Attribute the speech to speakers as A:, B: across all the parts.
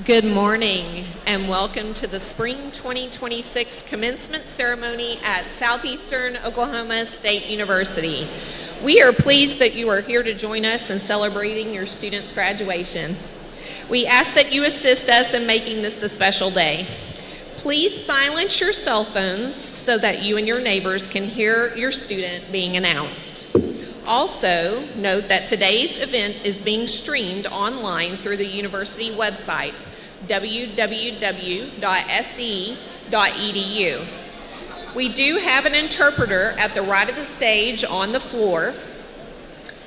A: Good morning and welcome to the Spring 2026 Commencement Ceremony at Southeastern Oklahoma State University. We are pleased that you are here to join us in celebrating your students' graduation. We ask that you assist us in making this a special day. Please silence your cell phones so that you and your neighbors can hear your student being announced. Also, note that today's event is being streamed online through the university website, www.se.edu. We do have an interpreter at the right of the stage on the floor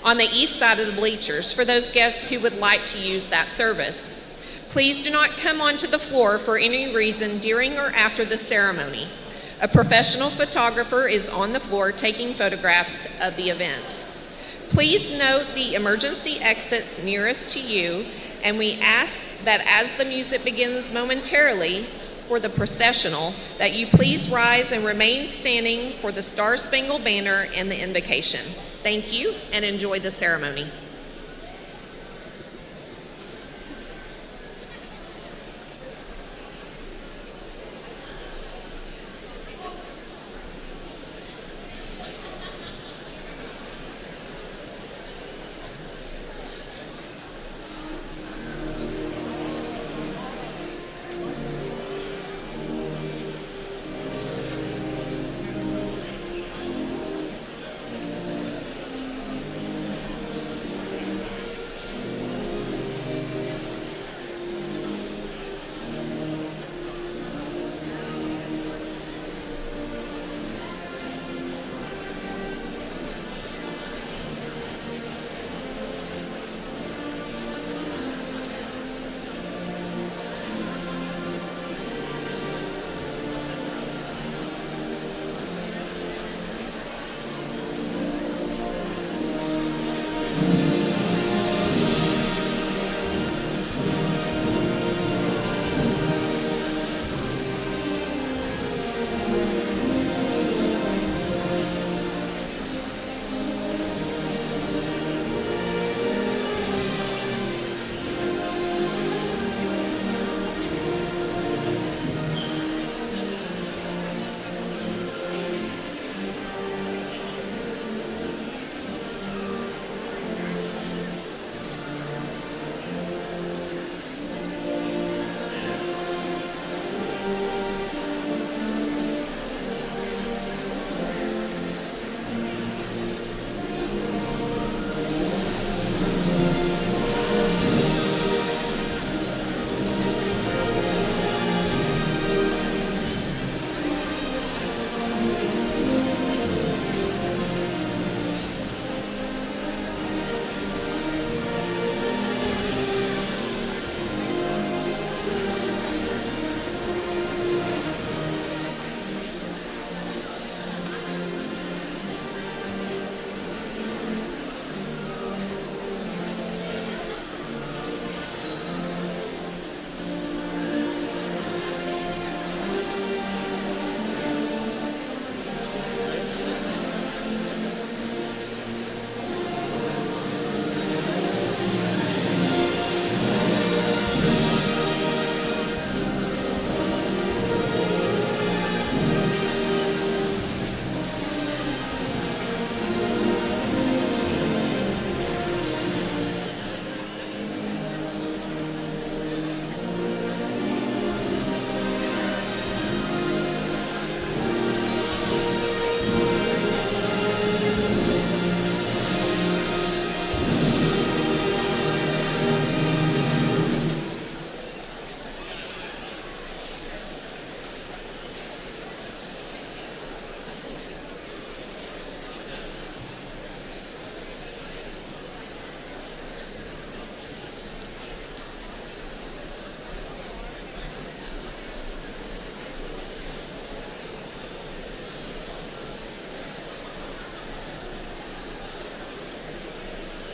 A: on the east side of the bleachers for those guests who would like to use that service. Please do not come onto the floor for any reason during or after the ceremony. A professional photographer is on the floor taking photographs of the event. Please note the emergency exits nearest to you, and we ask that as the music begins momentarily for the processional, that you please rise and remain standing for the Star-Spangled Banner and the invocation. Thank you, and enjoy the ceremony.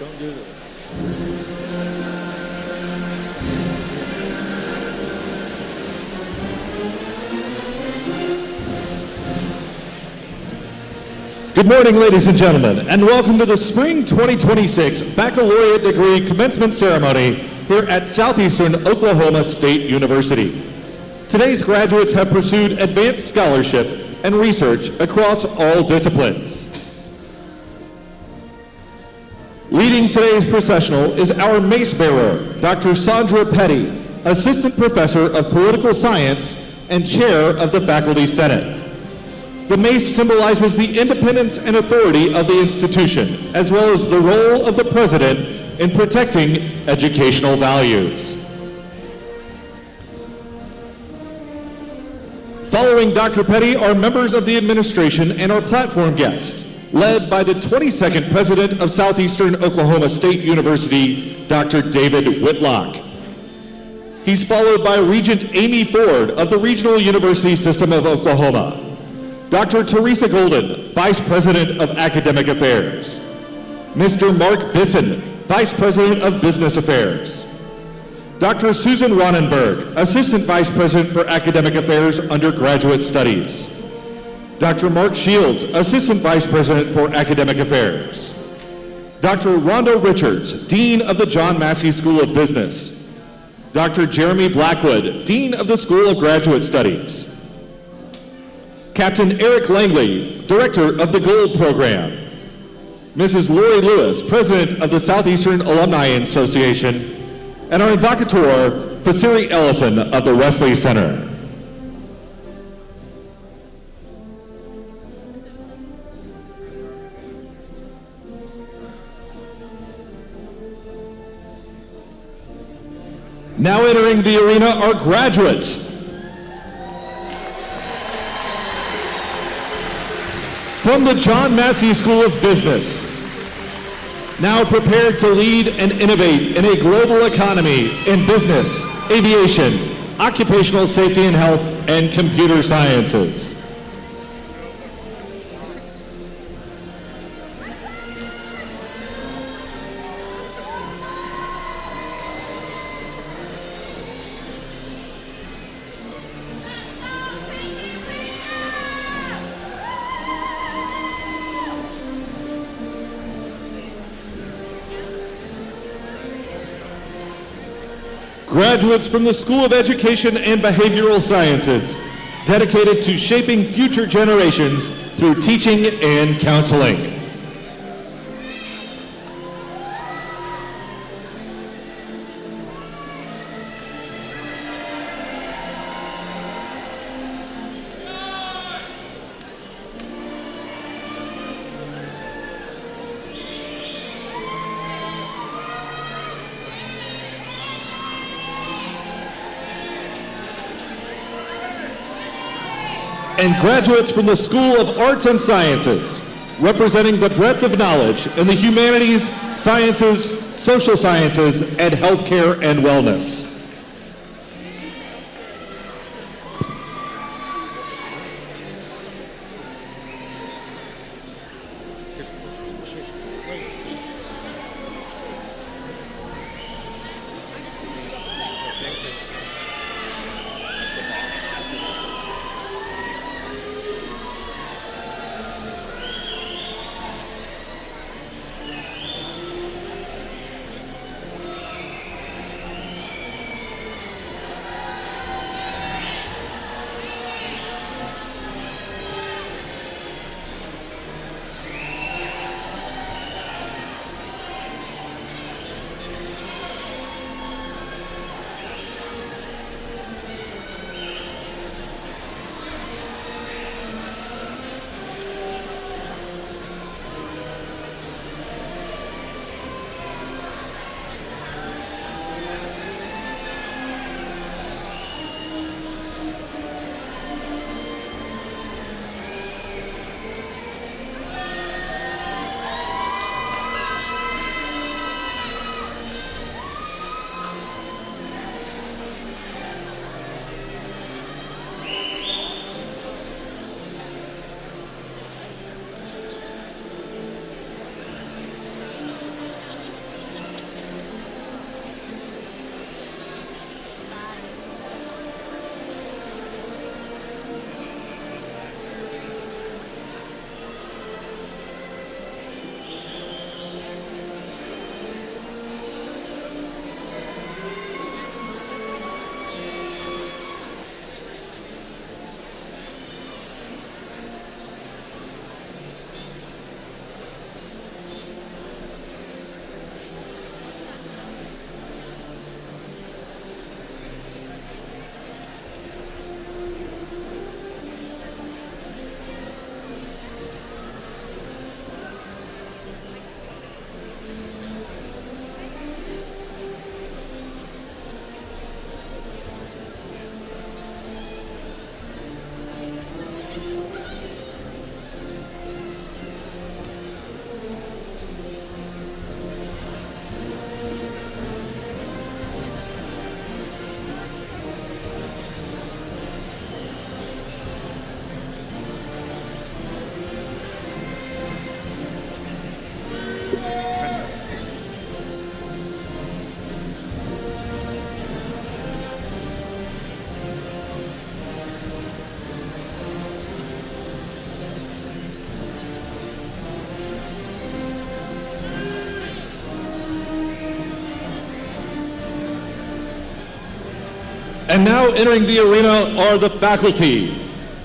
B: Don't do this. Good morning, ladies and gentlemen, and welcome to the Spring 2026 Baccalaureate Degree Commencement Ceremony here at Southeastern Oklahoma State University. Today's graduates have pursued advanced scholarship and research across all disciplines. Leading today's processional is our mace bearer, Dr. Sandra Petty, Assistant Professor of Political Science and Chair of the Faculty Senate. The mace symbolizes the independence and authority of the institution, as well as the role of the President in protecting educational values. Following Dr. Petty are members of the administration and our platform guests, led by the 22nd President of Southeastern Oklahoma State University, Dr. David Whitlock. He's followed by Regent Amy Ford of the Regional University System of Oklahoma, Dr. Teresa Golden, Vice President of Academic Affairs, Mr. Mark Bisson, Vice President of Business Affairs, Dr. Susan Ronenberg, Assistant Vice President for Academic Affairs, Undergraduate Studies, Dr. Mark Shields, Assistant Vice President for Academic Affairs, Dr. Rhonda Richards, Dean of the John Massey School of Business, Dr. Jeremy Blackwood, Dean of the School of Graduate Studies, Captain Eric Langley, Director of the Gold Program, Mrs. Lori Lewis, President of the Southeastern Alumni Association, and our invocator, Fasiri Ellison of the Wesley Center. Now entering the arena are graduates. From the John Massey School of Business, now prepared to lead and innovate in a global economy in business, aviation, occupational safety and health, and computer sciences. Graduates from the School of Education and Behavioral Sciences, dedicated to shaping future generations through teaching and counseling. And graduates from the School of Arts and Sciences, representing the breadth of knowledge in the humanities, sciences, social sciences, and healthcare and wellness. And now entering the arena are the faculty.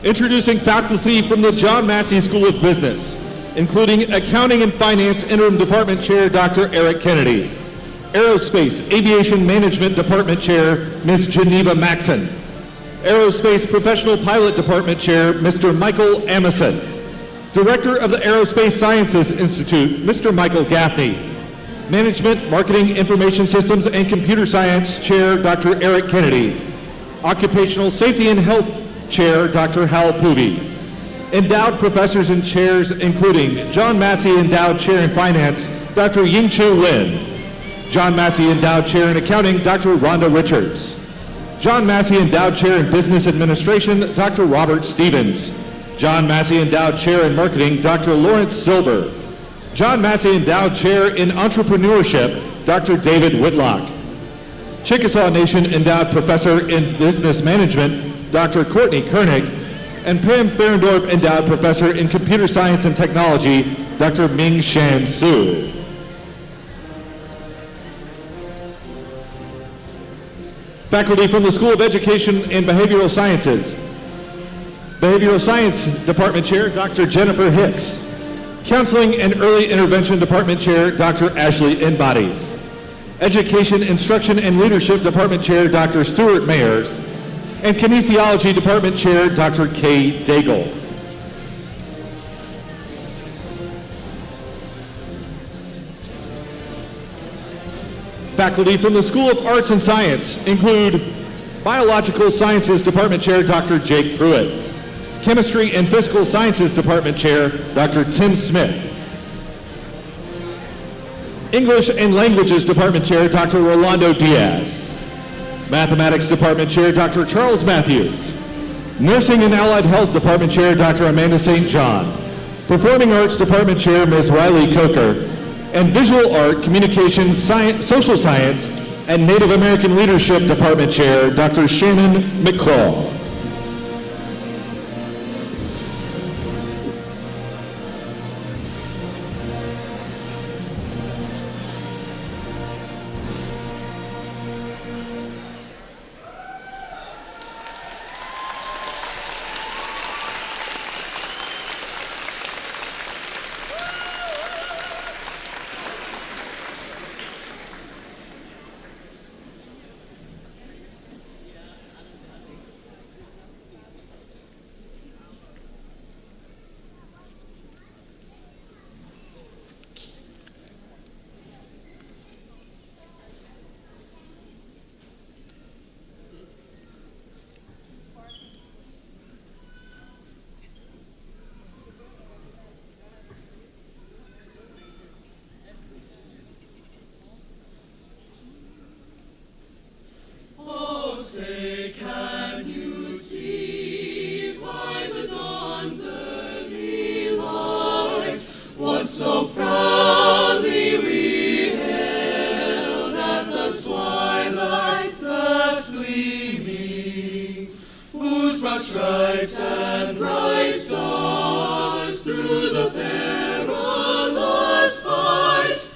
B: Introducing faculty from the John Massey School of Business, including Accounting and Finance Interim Department Chair, Dr. Eric Kennedy. Aerospace Aviation Management Department Chair, Ms. Geneva Maxon. Aerospace Professional Pilot Department Chair, Mr. Michael Amison. Director of the Aerospace Sciences Institute, Mr. Michael Gaffney. Management, Marketing, Information Systems, and Computer Science Chair, Dr. Eric Kennedy. Occupational Safety and Health Chair, Dr. Hal Poovey. Endowed professors and chairs, including John Massey Endowed Chair in Finance, Dr. Ying-Chu Lin. John Massey Endowed Chair in Accounting, Dr. Rhonda Richards. John Massey Endowed Chair in Business Administration, Dr. Robert Stevens. John Massey Endowed Chair in Marketing, Dr. Lawrence Silver. John Massey Endowed Chair in Entrepreneurship, Dr. David Whitlock. Chickasaw Nation Endowed Professor in Business Management, Dr. Courtney Koenig. And Pam Ferendorf Endowed Professor in Computer Science and Technology, Dr. Ming Shan Su. Faculty from the School of Education and Behavioral Sciences. Behavioral Science Department Chair, Dr. Jennifer Hicks. Counseling and Early Intervention Department Chair, Dr. Ashley Inbody. Education, Instruction, and Leadership Department Chair, Dr. Stuart Mayers. And Kinesiology Department Chair, Dr. Kay Daigle. Faculty from the School of Arts and Science include Biological Sciences Department Chair, Dr. Jake Pruitt. Chemistry and Physical Sciences Department Chair, Dr. Tim Smith. English and Languages Department Chair, Dr. Rolando Diaz. Mathematics Department Chair, Dr. Charles Matthews. Nursing and Allied Health Department Chair, Dr. Amanda St. John. Performing Arts Department Chair, Ms. Riley Coker. And Visual Art, Communication, Social Science, and Native American Leadership Department Chair, Dr. Shannon McCraw.
C: So proudly we hailed at the twilight's last gleaming, whose broad stripes and bright stars through the perilous fight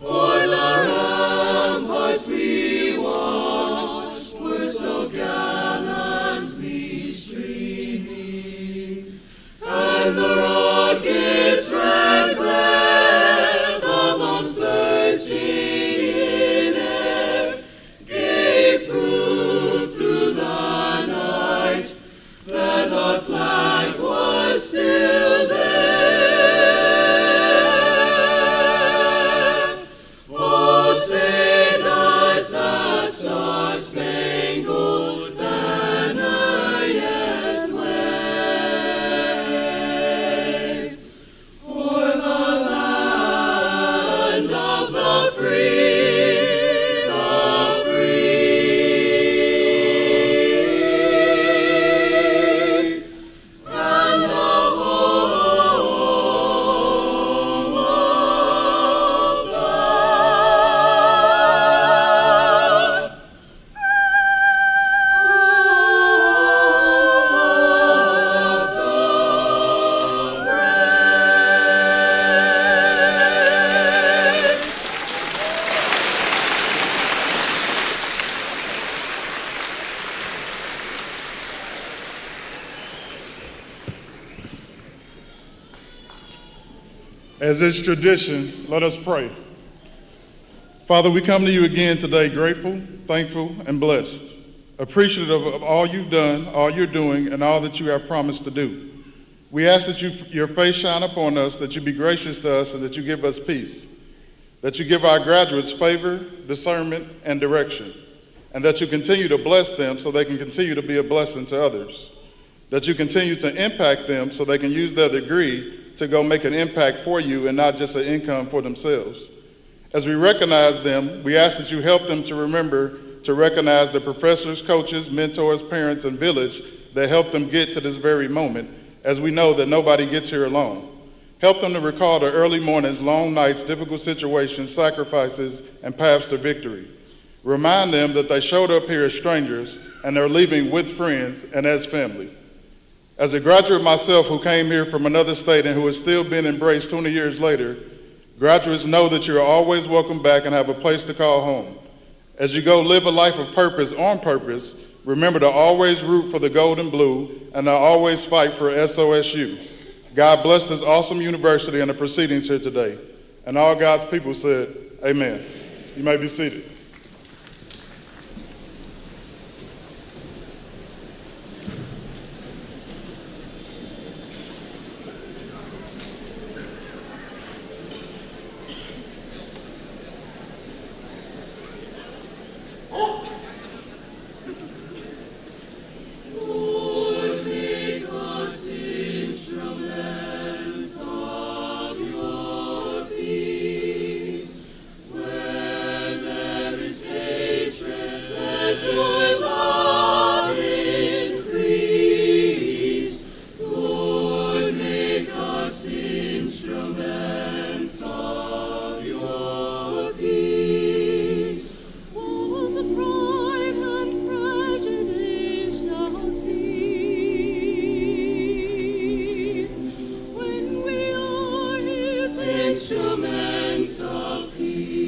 C: o'er the ramparts we watched were so gallantly streaming, and the rockets red glare, the bombs bursting in air, gave proof through the night that our flag was still
D: As is tradition, let us pray. Father, we come to you again today grateful, thankful, and blessed, appreciative of all you've done, all you're doing, and all that you have promised to do. We ask that your face shine upon us, that you be gracious to us, and that you give us peace, that you give our graduates favor, discernment, and direction, and that you continue to bless them so they can continue to be a blessing to others, that you continue to impact them so they can use their degree to go make an impact for you and not just an income for themselves. As we recognize them, we ask that you help them to remember to recognize the professors, coaches, mentors, parents, and village that helped them get to this very moment, as we know that nobody gets here alone. Help them to recall the early mornings, long nights, difficult situations, sacrifices, and paths to victory. Remind them that they showed up here as strangers and they're leaving with friends and as family. As a graduate myself who came here from another state and who has still been embraced 20 years later, graduates know that you're always welcome back and have a place to call home. As you go live a life of purpose on purpose, remember to always root for the gold and blue and to always fight for SOSU. God bless this awesome university and the proceedings here today. And all God's people said, amen. You may be seated.
C: Instruments of peace.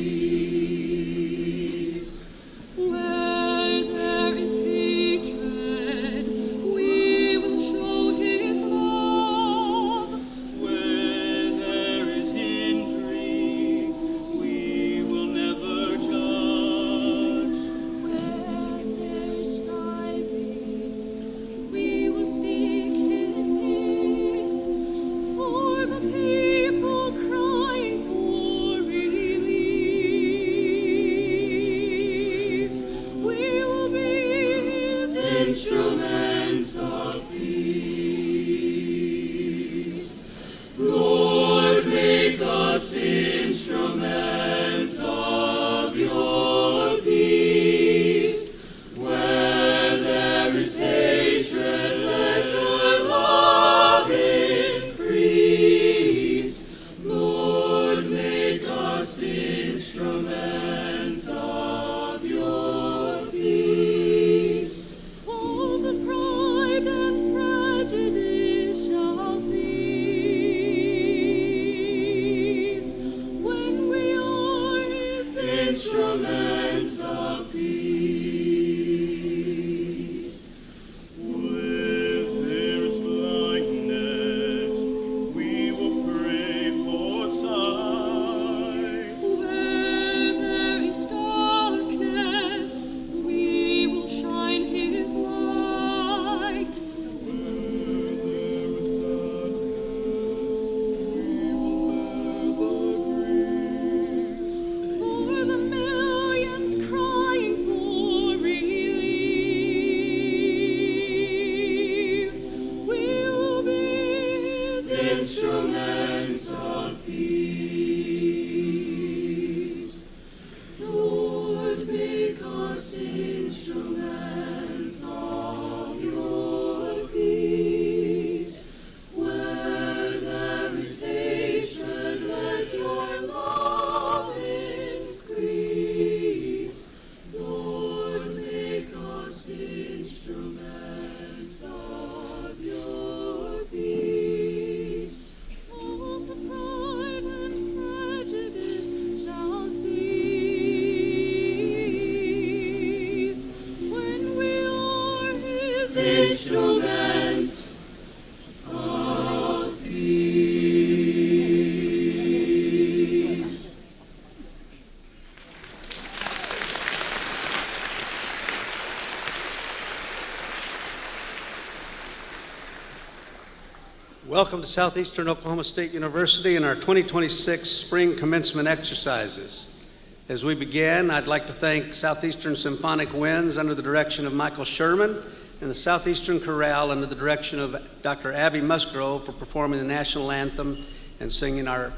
E: Welcome to Southeastern Oklahoma State University and our 2026 Spring Commencement exercises. As we begin, I'd like to thank Southeastern Symphonic Winds under the direction of Michael Sherman and the Southeastern Chorale under the direction of Dr. Abby Musgrove for performing the national anthem and singing our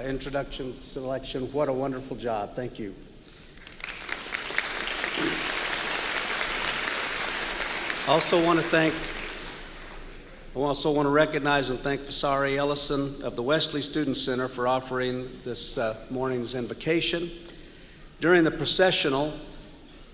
E: introduction selection. What a wonderful job. Thank you. I also want to recognize and thank Vasari Ellison of the Wesley Student Center for offering this morning's invocation. During the processional,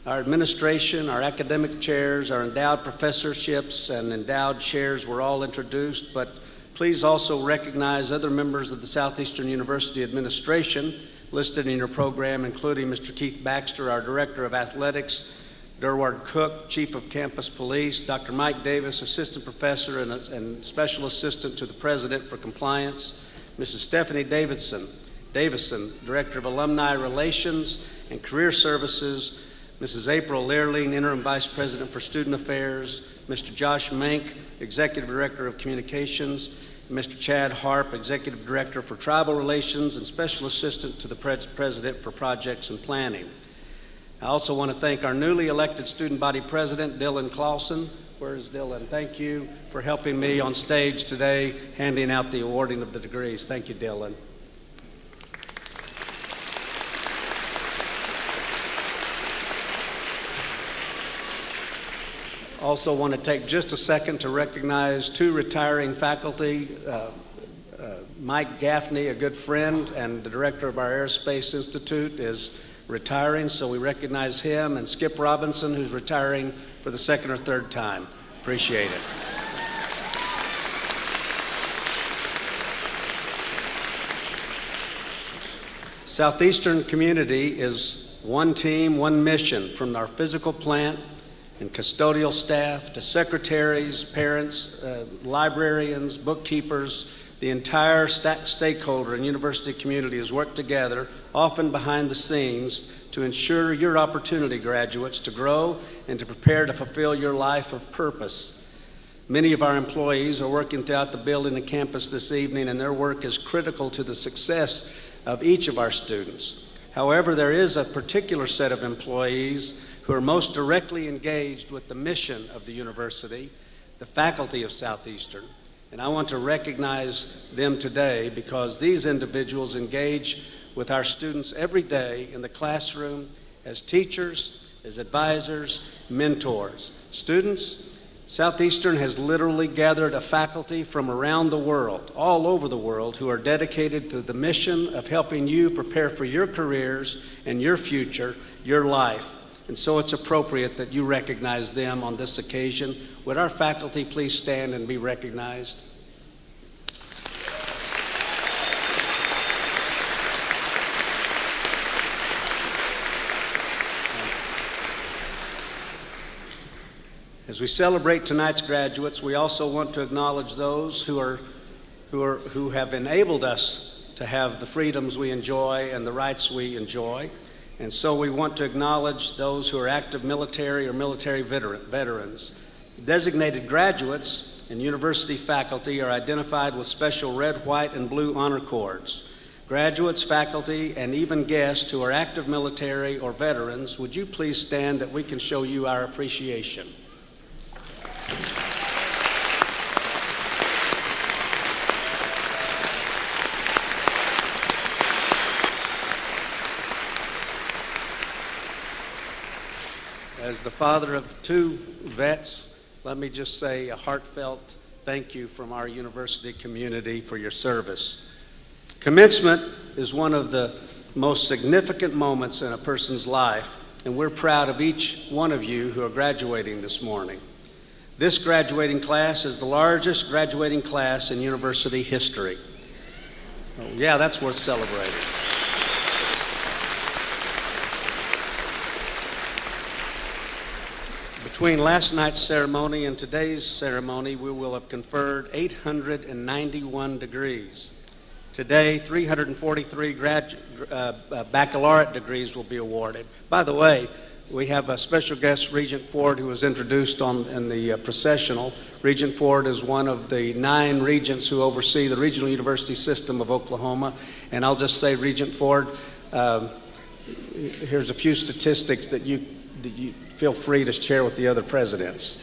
E: our administration, our academic chairs, our endowed professorships, and endowed chairs were all introduced, but please also recognize other members of the Southeastern University administration listed in your program, including Mr. Keith Baxter, our Director of Athletics, Durward Cook, Chief of Campus Police, Dr. Mike Davis, Assistant Professor and Special Assistant to the President for Compliance, Mrs. Stephanie Davison, Director of Alumni Relations and Career Services, Mrs. April Learling, Interim Vice President for Student Affairs, Mr. Josh Mank, Executive Director of Communications, and Mr. Chad Harp, Executive Director for Tribal Relations and Special Assistant to the President for Projects and Planning. I also want to thank our newly elected student body president, Dylan Clausen. Where is Dylan? Thank you for helping me on stage today, handing out the awarding of the degrees. Thank you, Dylan. Also want to take just a second to recognize two retiring faculty, Mike Gaffney, a good friend and the director of our Aerospace Institute, is retiring, so we recognize him, and Skip Robinson, who's retiring for the second or third time. Appreciate it. Southeastern community is one team, one mission, from our physical plant and custodial staff to secretaries, parents, librarians, bookkeepers. The entire stakeholder and university community has worked together, often behind the scenes, to ensure your opportunity, graduates, to grow and to prepare to fulfill your life of purpose. Many of our employees are working throughout the building and campus this evening, and their work is critical to the success of each of our students. However, there is a particular set of employees who are most directly engaged with the mission of the university, the faculty of Southeastern. And I want to recognize them today because these individuals engage with our students every day in the classroom as teachers, as advisors, mentors. Students, Southeastern has literally gathered a faculty from around the world, all over the world, who are dedicated to the mission of helping you prepare for your careers and your future, your life. And so it's appropriate that you recognize them on this occasion. Would our faculty please stand and be recognized? As we celebrate tonight's graduates, we also want to acknowledge those who have enabled us to have the freedoms we enjoy and the rights we enjoy. And so we want to acknowledge those who are active military or military veterans. Designated graduates and university faculty are identified with special red, white, and blue honor cords. Graduates, faculty, and even guests who are active military or veterans, would you please stand that we can show you our appreciation? As the father of two vets, let me just say a heartfelt thank you from our university community for your service. Commencement is one of the most significant moments in a person's life, and we're proud of each one of you who are graduating this morning. This graduating class is the largest graduating class in university history. Oh, yeah, that's worth celebrating. Between last night's ceremony and today's ceremony, we will have conferred 891 degrees. Today, 343 baccalaureate degrees will be awarded. By the way, We have a special guest, Regent Ford, who was introduced in the processional. Regent Ford is one of the 9 regents who oversee the regional university system of Oklahoma. And I'll just say, Regent Ford, here's a few statistics that you feel free to share with the other presidents.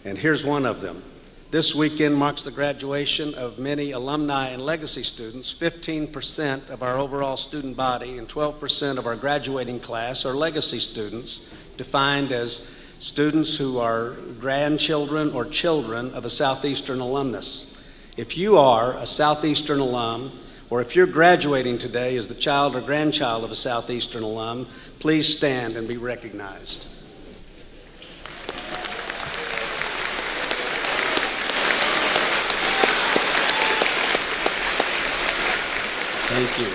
E: And here's one of them. This weekend marks the graduation of many alumni and legacy students. 15% of our overall student body and 12% of our graduating class are legacy students, defined as students who are grandchildren or children of a Southeastern alumnus. If you are a Southeastern alum, or if you're graduating today as the child or grandchild of a Southeastern alum, please stand and be recognized. Thank you.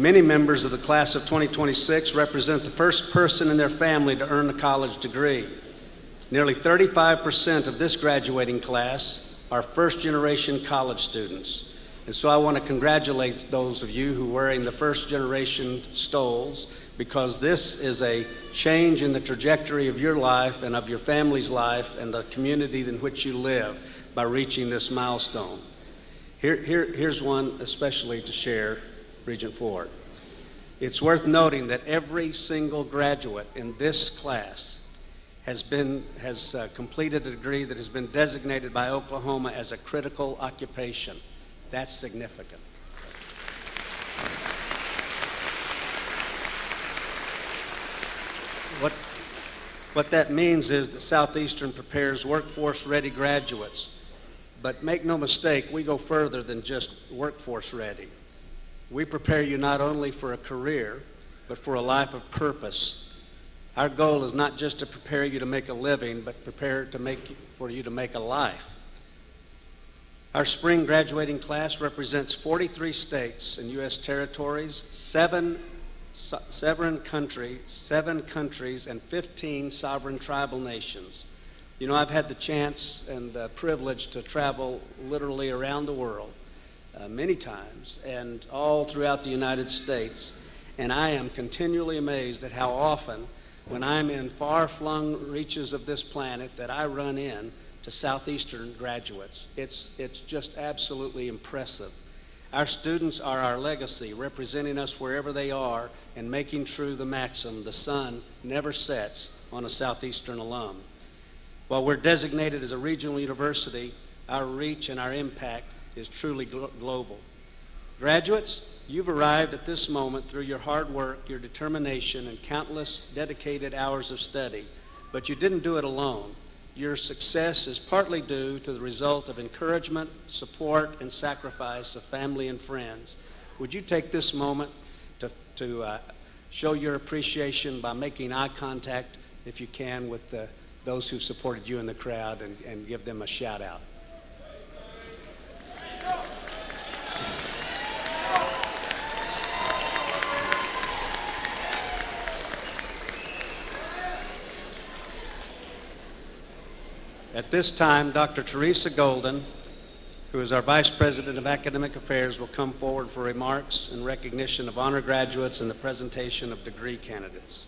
E: Many members of the class of 2026 represent the first person in their family to earn a college degree. Nearly 35% of this graduating class are first-generation college students. And so I want to congratulate those of you who are wearing the first-generation stoles, because this is a change in the trajectory of your life and of your family's life and the community in which you live by reaching this milestone. Here's one especially to share, Regent Ford. It's worth noting that every single graduate in this class has completed a degree that has been designated by Oklahoma as a critical occupation. That's significant. What that means is that Southeastern prepares workforce-ready graduates. But make no mistake, we go further than just workforce ready. We prepare you not only for a career, but for a life of purpose. Our goal is not just to prepare you to make a living, but for you to make a life. Our spring graduating class represents 43 states and U.S. territories, 7 countries, and 15 sovereign tribal nations. You know, I've had the chance and the privilege to travel literally around the world many times and all throughout the United States. And I am continually amazed at how often, when I'm in far-flung reaches of this planet, that I run in to Southeastern graduates. It's just absolutely impressive. Our students are our legacy, representing us wherever they are and making true the maxim, the sun never sets on a Southeastern alum. While we're designated as a regional university, our reach and our impact is truly global. Graduates, you've arrived at this moment through your hard work, your determination, and countless dedicated hours of study, but you didn't do it alone. Your success is partly due to the result of encouragement, support, and sacrifice of family and friends. Would you take this moment to show your appreciation by making eye contact, if you can, with those who supported you in the crowd and give them a shout out. At this time, Dr. Teresa Golden, who is our Vice President of Academic Affairs, will come forward for remarks in recognition of honor graduates and the presentation of degree candidates.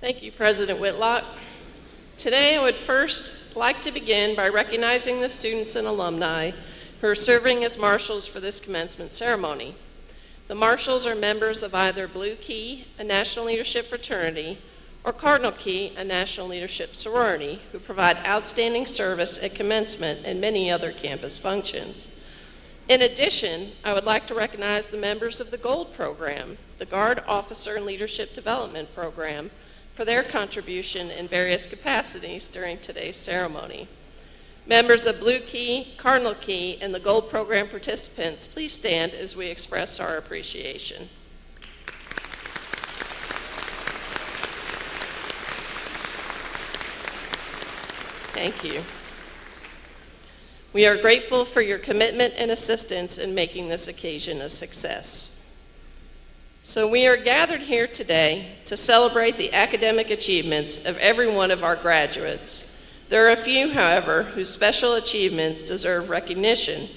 F: Thank you, President Whitlock. Today, I would first like to begin by recognizing the students and alumni who are serving as marshals for this commencement ceremony. The marshals are members of either Blue Key, a National Leadership Fraternity, or Cardinal Key, a National Leadership Sorority, who provide outstanding service at commencement and many other campus functions. In addition, I would like to recognize the members of the Gold Program, the Guard Officer and Leadership Development Program, for their contribution in various capacities during today's ceremony. Members of Blue Key, Cardinal Key, and the Gold Program participants, please stand as we express our appreciation. Thank you. We are grateful for your commitment and assistance in making this occasion a success. So we are gathered here today to celebrate the academic achievements of every one of our graduates, There are a few, however, whose special achievements deserve recognition.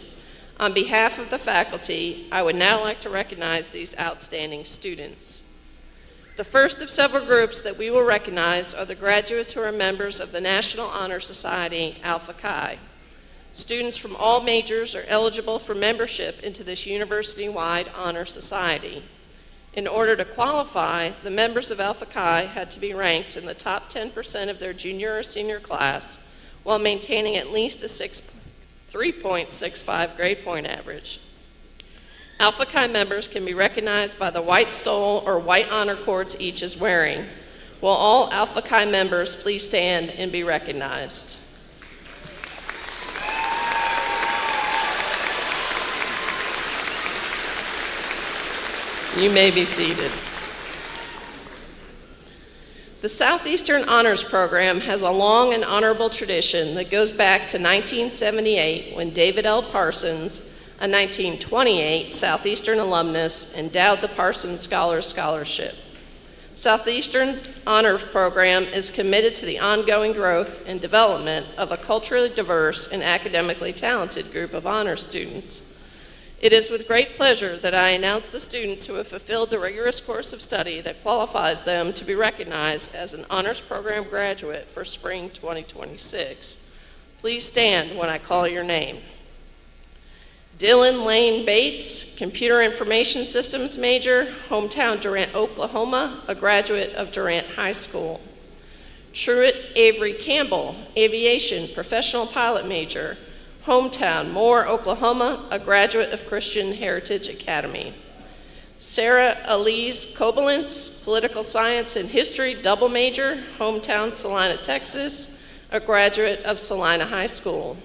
F: On behalf of the faculty, I would now like to recognize these outstanding students. The first of several groups that we will recognize are the graduates who are members of the National Honor Society, Alpha Chi. Students from all majors are eligible for membership into this university-wide honor society. In order to qualify, the members of Alpha Chi had to be ranked in the top 10% of their junior or senior class while maintaining at least a 3.65 grade point average. Alpha Chi members can be recognized by the white stole or white honor cords each is wearing. Will all Alpha Chi members please stand and be recognized? You may be seated. The Southeastern Honors Program has a long and honorable tradition that goes back to 1978 when David L. Parsons, a 1928 Southeastern alumnus, endowed the Parsons Scholars Scholarship. Southeastern's Honors Program is committed to the ongoing growth and development of a culturally diverse and academically talented group of honors students. It is with great pleasure that I announce the students who have fulfilled the rigorous course of study that qualifies them to be recognized as an Honors Program graduate for spring 2026. Please stand when I call your name. Dylan Lane Bates, Computer Information Systems major, hometown Durant, Oklahoma, a graduate of Durant High School. Truett Avery Campbell, Aviation Professional Pilot major, hometown Moore, Oklahoma, a graduate of Christian Heritage Academy. Sarah Elise Kobolentz, Political Science and History double major, hometown Salina, Texas, a graduate of Salina High School.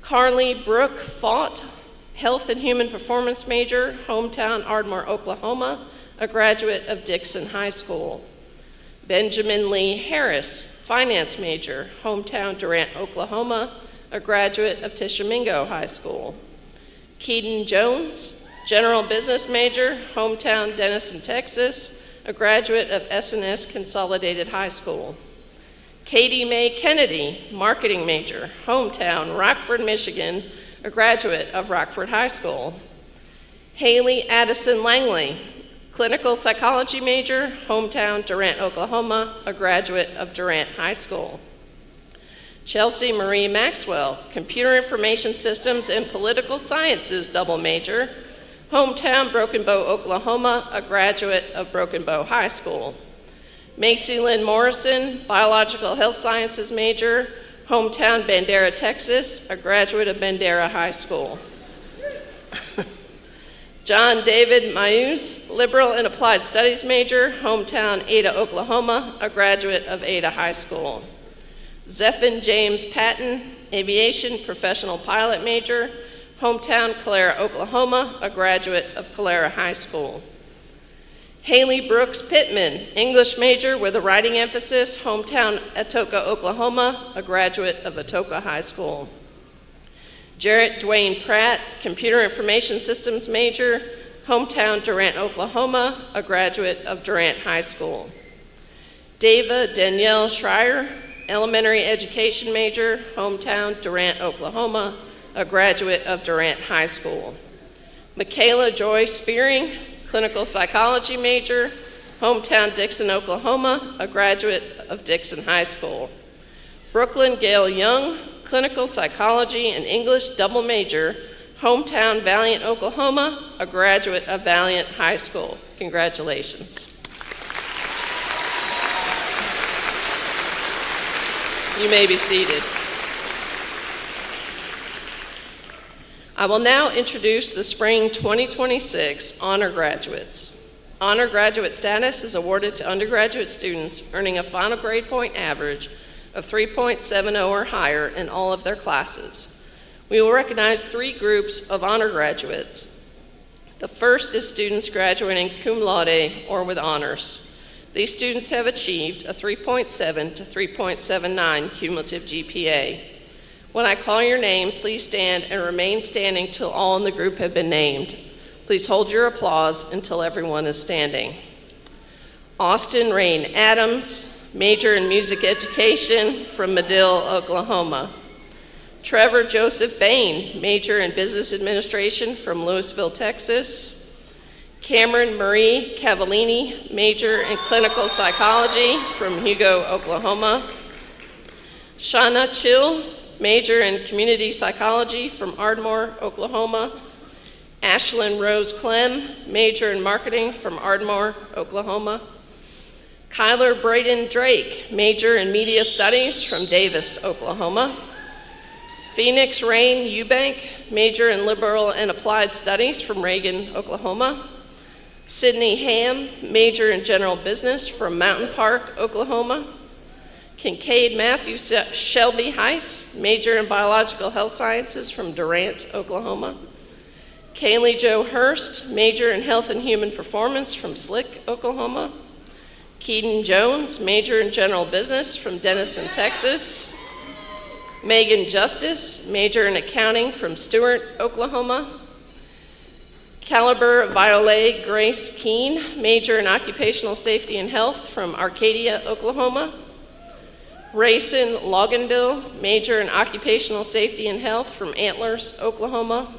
F: Carly Brooke Faught, Health and Human Performance major, hometown Ardmore, Oklahoma, a graduate of Dixon High School. Benjamin Lee Harris, Finance major, hometown Durant, Oklahoma, a graduate of Tishomingo High School. Keaton Jones, General Business major, hometown Denison, Texas, a graduate of S&S Consolidated High School. Katie Mae Kennedy, Marketing major, hometown Rockford, Michigan, a graduate of Rockford High School. Haley Addison Langley, Clinical Psychology major, hometown Durant, Oklahoma, a graduate of Durant High School. Chelsea Marie Maxwell, Computer Information Systems and Political Sciences double major, hometown Broken Bow, Oklahoma, a graduate of Broken Bow High School. Macy Lynn Morrison, Biological Health Sciences major, hometown Bandera, Texas, a graduate of Bandera High School. John David Mayuse, Liberal and Applied Studies major, hometown Ada, Oklahoma, a graduate of Ada High School. Zephin James Patton, Aviation Professional Pilot major, hometown Calera, Oklahoma, a graduate of Calera High School. Haley Brooks Pittman, English major with a writing emphasis, hometown Atoka, Oklahoma, a graduate of Atoka High School. Jarrett Dwayne Pratt, Computer Information Systems major, hometown Durant, Oklahoma, a graduate of Durant High School. Dava Danielle Schreier, Elementary Education major, hometown Durant, Oklahoma, a graduate of Durant High School. Michaela Joy Spearing, Clinical Psychology major, hometown Dixon, Oklahoma, a graduate of Dixon High School. Brooklyn Gail Young, Clinical Psychology and English double major, hometown Valiant, Oklahoma, a graduate of Valiant High School. Congratulations. You may be seated. I will now introduce the spring 2026 honor graduates. Honor graduate status is awarded to undergraduate students earning a final grade point average of 3.70 or higher in all of their classes. We will recognize 3 groups of honor graduates. The first is students graduating cum laude or with honors. These students have achieved a 3.7 to 3.79 cumulative GPA. When I call your name, please stand and remain standing till all in the group have been named. Please hold your applause until everyone is standing. Austin Rain Adams, major in music education from Medill, Oklahoma. Trevor Joseph Bain, major in business administration from Louisville, Texas. Cameron Marie Cavallini, major in clinical psychology from Hugo, Oklahoma. Shauna Chill, major in community psychology from Ardmore, Oklahoma. Ashlyn Rose Clem, major in marketing from Ardmore, Oklahoma. Kyler Braden Drake, major in media studies from Davis, Oklahoma. Phoenix Rain Eubank, major in liberal and applied studies from Reagan, Oklahoma. Sydney Ham, major in general business from Mountain Park, Oklahoma. Kincaid Matthew Shelby Heiss, major in biological health sciences from Durant, Oklahoma. Kaylee Jo Hurst, major in health and human performance from Slick, Oklahoma. Keaton Jones, major in general business from Denison, Texas. Megan Justice, major in accounting from Stewart, Oklahoma. Caliber Violet Grace Keene, major in occupational safety and health from Arcadia, Oklahoma. Rayson Loganville, major in occupational safety and health from Antlers, Oklahoma.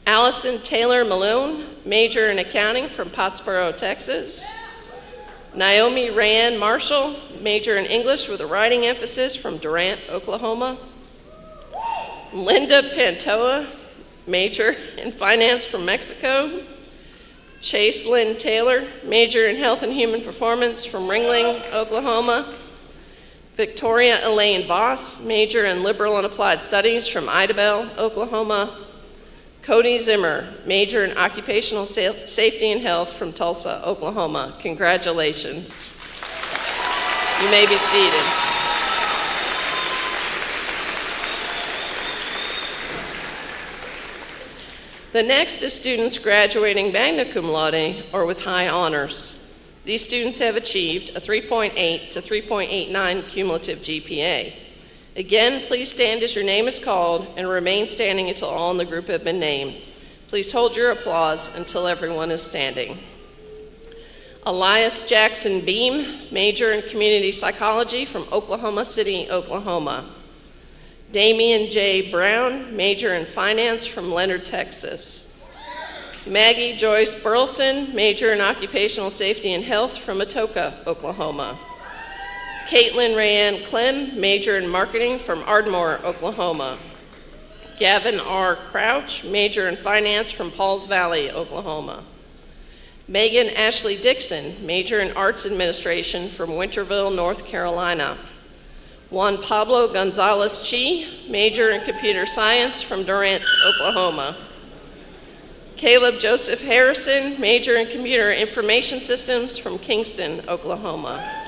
F: Allison Taylor Malone, major in accounting from Pottsboro, Texas. Naomi Rayanne Marshall, major in English with a writing emphasis from Durant, Oklahoma. Linda Pantoa, major in finance from Mexico. Chase Lynn Taylor, major in health and human performance from Ringling, Oklahoma. Victoria Elaine Voss, major in liberal and applied studies from Idabel, Oklahoma. Cody Zimmer, major in occupational safety and health from Tulsa, Oklahoma. Congratulations. You may be seated. The next is students graduating magna cum laude or with high honors. These students have achieved a 3.8 to 3.89 cumulative GPA. Again, please stand as your name is called and remain standing until all in the group have been named. Please hold your applause until everyone is standing. Elias Jackson Beam, major in community psychology from Oklahoma City, Oklahoma. Damian J. Brown, major in finance from Leonard, Texas. Maggie Joyce Burleson, major in occupational safety and health from Atoka, Oklahoma. Caitlin Rayanne Clem, major in marketing from Ardmore, Oklahoma. Gavin R. Crouch, major in finance from Pauls Valley, Oklahoma. Megan Ashley Dixon, major in arts administration from Winterville, North Carolina. Juan Pablo Gonzalez Chi, major in computer science from Durant, Oklahoma. Caleb Joseph Harrison, major in computer information systems from Kingston, Oklahoma.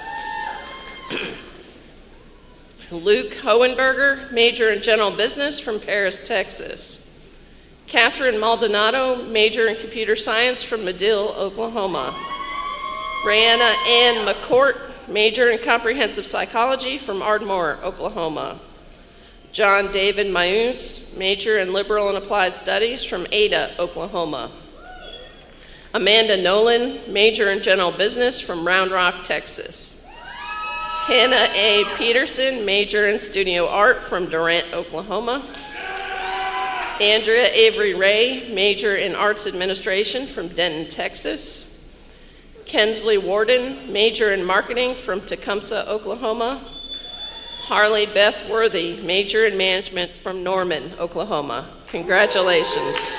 F: Luke Hohenberger, major in general business from Paris, Texas. Catherine Maldonado, major in computer science from Medill, Oklahoma. Brianna Ann McCourt, major in comprehensive psychology from Ardmore, Oklahoma. John David Mayus, major in liberal and applied studies from Ada, Oklahoma. Amanda Nolan, major in general business from Round Rock, Texas. Hannah A. Peterson, major in studio art from Durant, Oklahoma. Andrea Avery Ray, major in arts administration from Denton, Texas. Kensley Warden, major in marketing from Tecumseh, Oklahoma. Harley Beth Worthy, major in management from Norman, Oklahoma. Congratulations.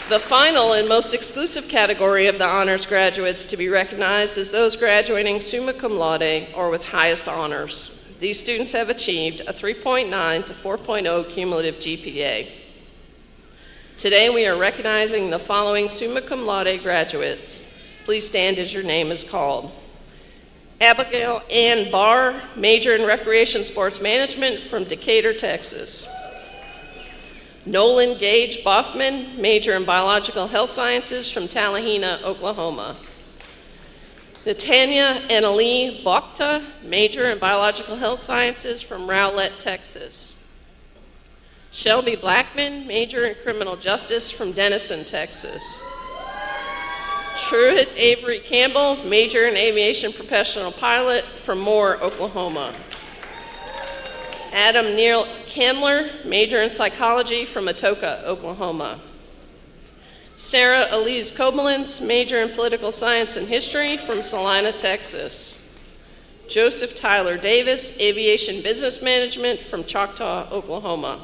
F: The final and most exclusive category of the honors graduates to be recognized is those graduating summa cum laude or with highest honors. These students have achieved a 3.9 to 4.0 cumulative GPA. Today we are recognizing the following summa cum laude graduates. Please stand as your name is called. Abigail Ann Barr, major in recreation sports management from Decatur, Texas. Nolan Gage Boffman, major in biological health sciences from Tallahena, Oklahoma. Natanya Annalie Bokta, major in biological health sciences from Rowlett, Texas. Shelby Blackman, major in criminal justice from Denison, Texas. Truett Avery Campbell, major in aviation professional pilot from Moore, Oklahoma. Adam Neal Candler, major in psychology from Atoka, Oklahoma. Sarah Elise Kobelins, major in political science and history from Salina, Texas. Joseph Tyler Davis, aviation business management from Choctaw, Oklahoma.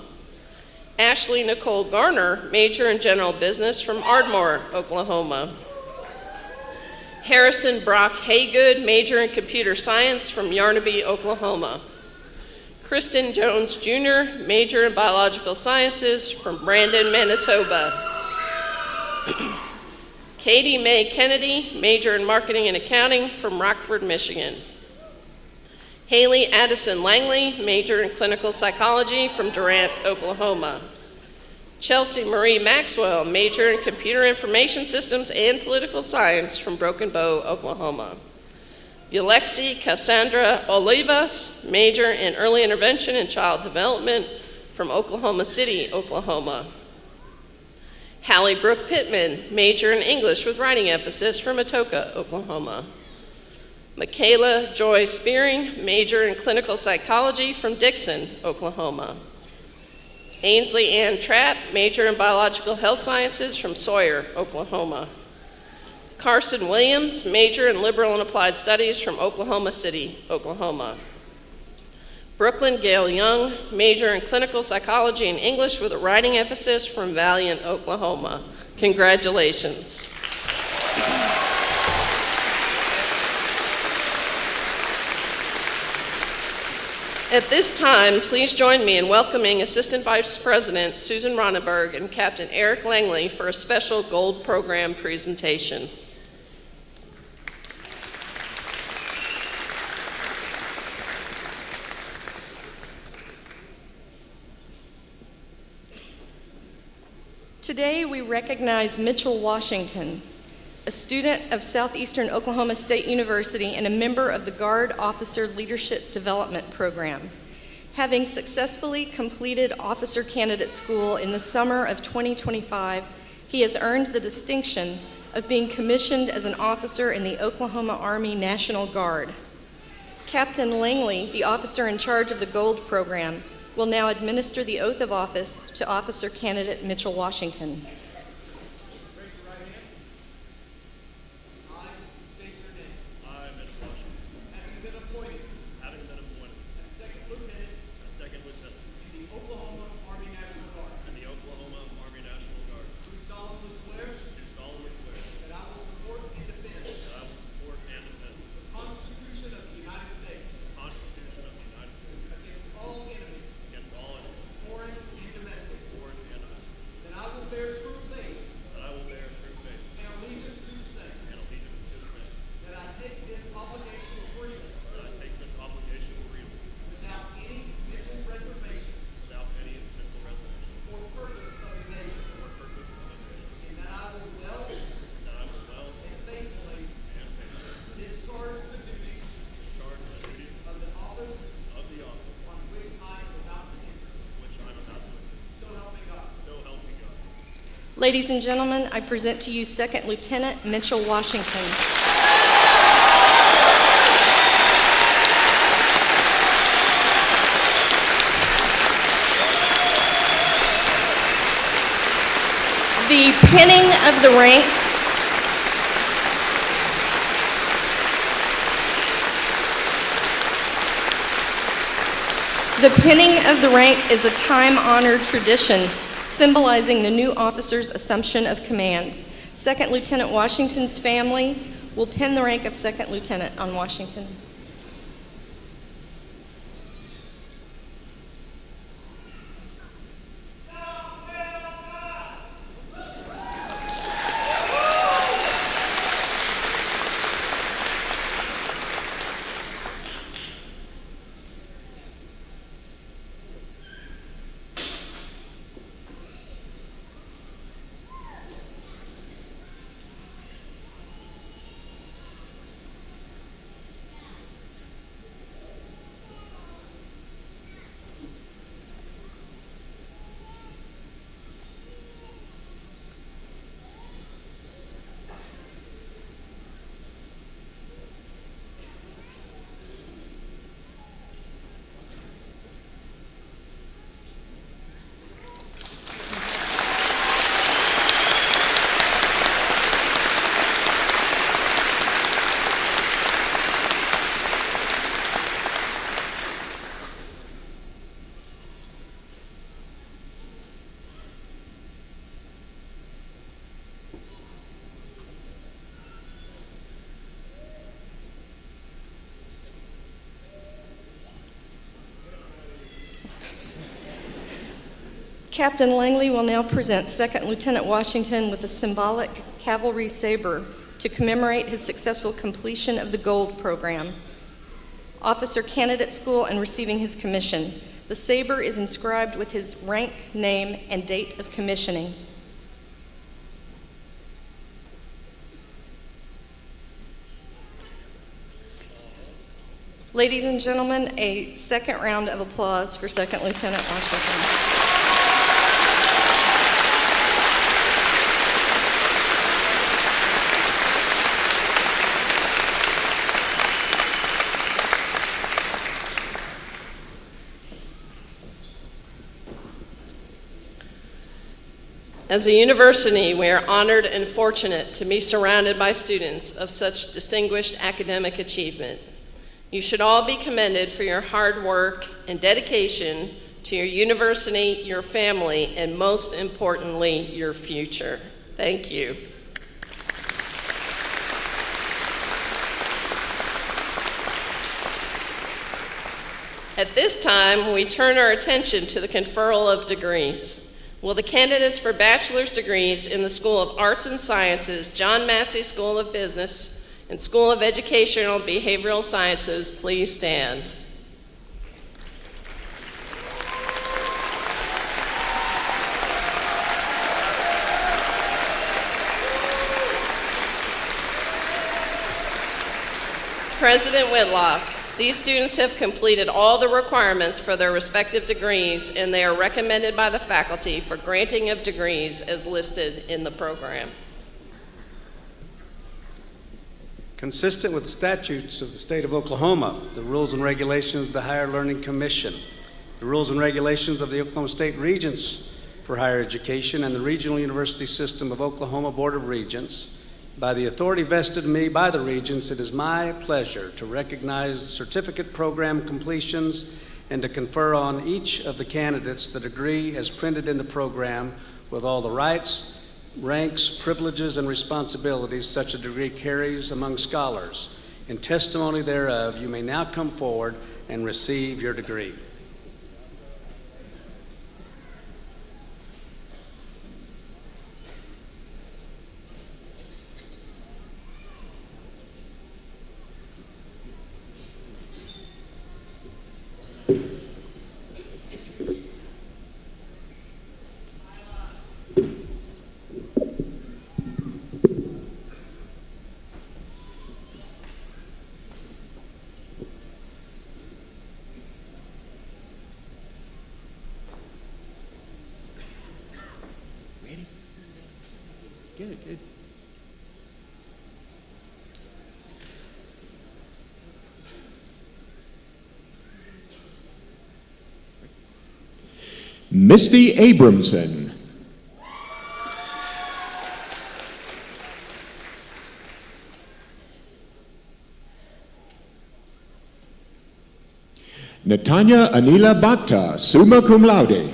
F: Ashley Nicole Garner, major in general business from Ardmore, Oklahoma. Harrison Brock Haygood, major in computer science from Yarnaby, Oklahoma. Kristen Jones Jr., major in biological sciences from Brandon, Manitoba. Katie Mae Kennedy, major in marketing and accounting from Rockford, Michigan. Haley Addison Langley, major in clinical psychology from Durant, Oklahoma. Chelsea Marie Maxwell, major in computer information systems and political science from Broken Bow, Oklahoma. Yulexi Cassandra Olivas, major in early intervention and child development from Oklahoma City, Oklahoma. Hallie Brooke Pittman, major in English with writing emphasis from Atoka, Oklahoma. Michaela Joy Spearing, major in clinical psychology from Dixon, Oklahoma. Ainsley Ann Trapp, major in biological health sciences from Sawyer, Oklahoma. Carson Williams, major in liberal and applied studies from Oklahoma City, Oklahoma. Brooklyn Gale Young, major in clinical psychology and English with a writing emphasis from Valiant, Oklahoma. Congratulations. At this time, please join me in welcoming Assistant Vice President Susan Ronneberg and Captain Eric Langley for a special Gold Program presentation.
G: Today we recognize Mitchell Washington, a student of Southeastern Oklahoma State University and a member of the Guard Officer Leadership Development Program. Having successfully completed Officer Candidate School in the summer of 2025, he has earned the distinction of being commissioned as an officer in the Oklahoma Army National Guard. Captain Langley, the officer in charge of the Gold Program, will now administer the oath of office to Officer Candidate Mitchell Washington. Ladies and gentlemen, I present to you Second Lieutenant Mitchell Washington. The pinning of the rank is a time-honored tradition symbolizing the new officer's assumption of command. Second Lieutenant Washington's family will pin the rank of Second Lieutenant on Washington. Captain Langley will now present Second Lieutenant Washington with a symbolic cavalry saber to commemorate his successful completion of the Gold Program, Officer Candidate School, and receiving his commission. The saber is inscribed with his rank, name, and date of commissioning. Ladies and gentlemen, a second round of applause for Second Lieutenant Washington.
F: As a university, we are honored and fortunate to be surrounded by students of such distinguished academic achievement. You should all be commended for your hard work and dedication to your university, your family, and most importantly, your future. Thank you. At this time, we turn our attention to the conferral of degrees. Will the candidates for bachelor's degrees in the School of Arts and Sciences, John Massey School of Business, and School of Educational Behavioral Sciences please stand? President Whitlock, these students have completed all the requirements for their respective degrees, and they are recommended by the faculty for granting of degrees as listed in the program.
E: Consistent with statutes of the state of Oklahoma, the rules and regulations of the Higher Learning Commission, the rules and regulations of the Oklahoma State Regents for Higher Education, and the Regional University System of Oklahoma Board of Regents, by the authority vested in me by the Regents, it is my pleasure to recognize certificate program completions and to confer on each of the candidates the degree as printed in the program with all the rights, ranks, privileges, and responsibilities such a degree carries among scholars. In testimony thereof, you may now come forward and receive your degree.
B: Good. Misty Abramson. Natanya Anila Bhakta, summa cum laude.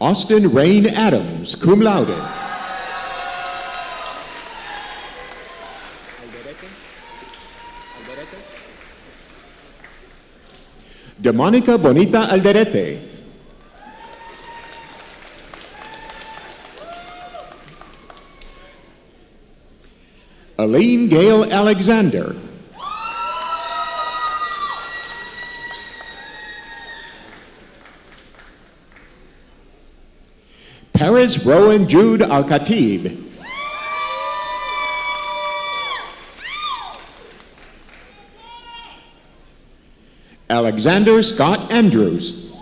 B: Austin Rain Adams, cum laude. Demonica Bonita Alderete. Aline Gail Alexander. Paris Rowan Jude Al-Khatib. Alexander Scott Andrews.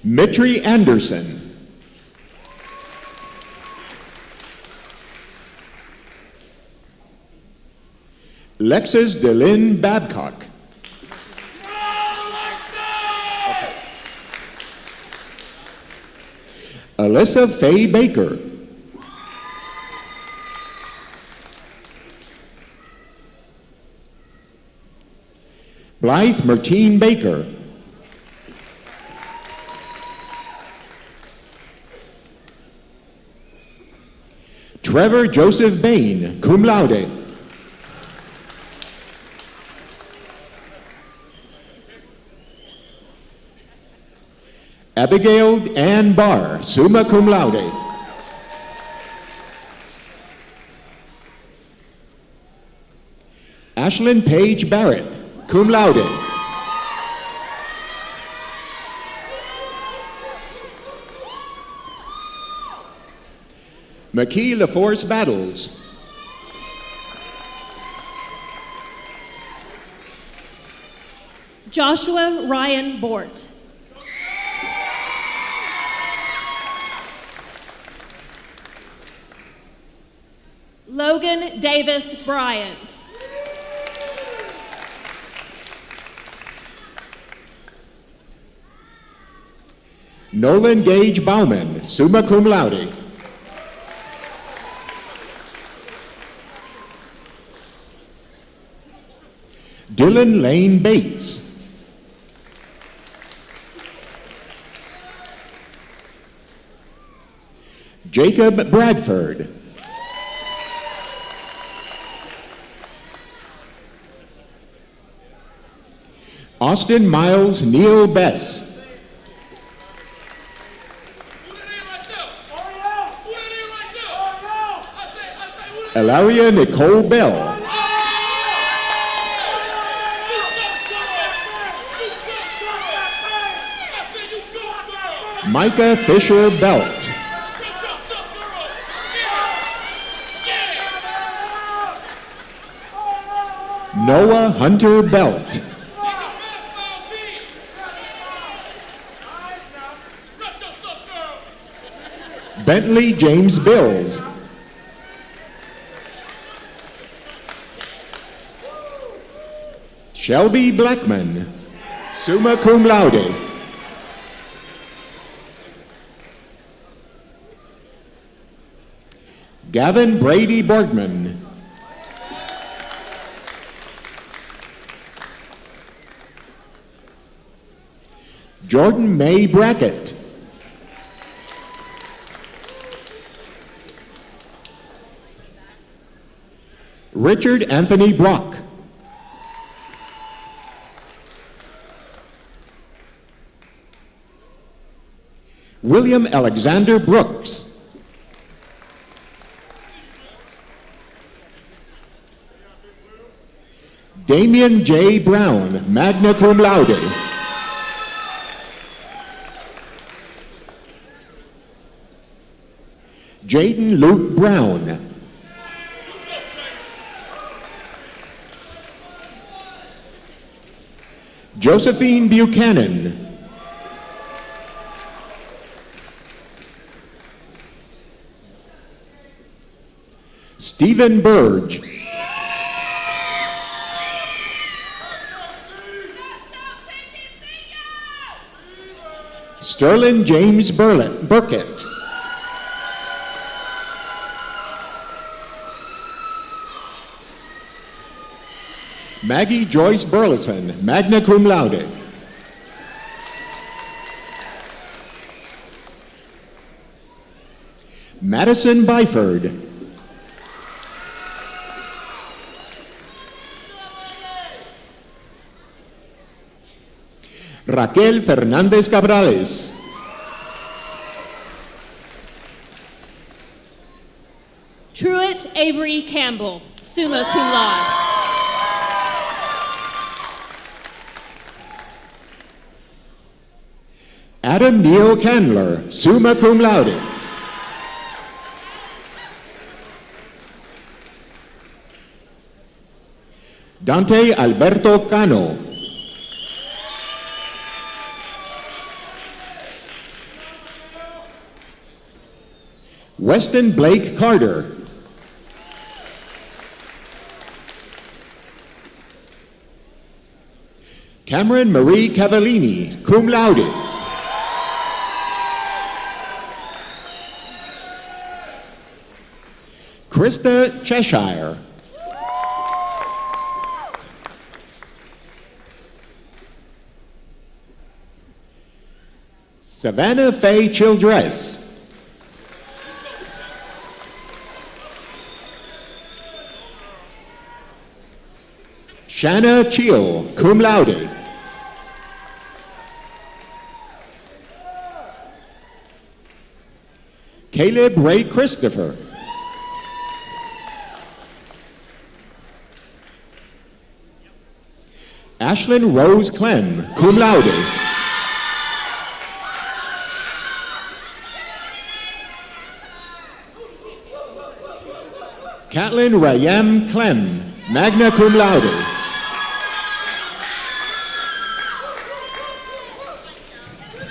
B: Mitri Anderson. Lexis Delyn Babcock. Alyssa Faye Baker. Blythe Martine Baker. Trevor Joseph Bain, cum laude. Abigail Ann Barr, summa cum laude. Ashlyn Paige Barrett, cum laude. McKee LaForce Battles.
H: Joshua Ryan Bort. Logan Davis Bryan.
B: Nolan Gage Bauman, summa cum laude. Dylan Lane Bates. Jacob Bradford. Austin Miles Neal Bess. Elaria Nicole Bell. Micah Fisher Belt. Noah Hunter Belt. Bentley James Bills. Shelby Blackman, summa cum laude. Gavin Brady Borgman. Jordan May Brackett. Richard Anthony Brock. William Alexander Brooks. Damian J. Brown, magna cum laude. Jaden Luke Brown. Josephine Buchanan. Stephen Burge. Sterling James Burkett. Maggie Joyce Burleson, magna cum laude. Madison Byford. Raquel Fernández Cabrales.
H: Truett Avery Campbell, summa cum laude.
B: Adam Neal Candler, summa cum laude. Dante Alberto Cano. Weston Blake Carter. Cameron Marie Cavallini, cum laude. Krista Cheshire. Savannah Faye Childress. Shanna Cheel, cum laude. Caleb Ray Christopher. Ashlyn Rose Clem, cum laude. Catlin Rayam Clem, magna cum laude.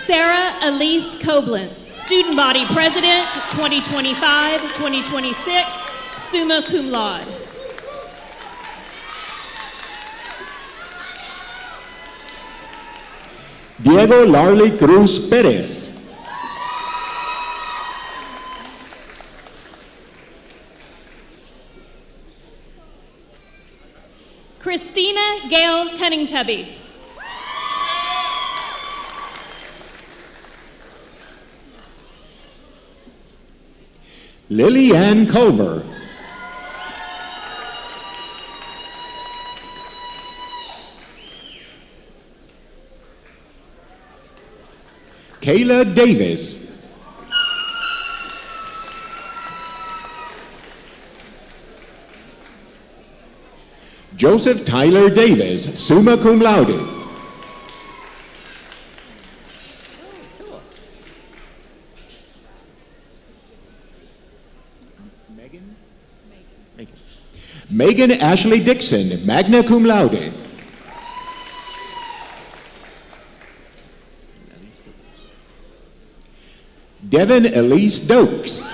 H: Sarah Elise Koblenz, Student Body President, 2025-2026, summa cum laude.
B: Diego Larley Cruz Perez.
H: Christina Gail Cunningtubby.
B: Lily Ann Culver. Kayla Davis. Joseph Tyler Davis, summa cum laude. Megan Ashley Dixon, magna cum laude. Devin Elise Dokes.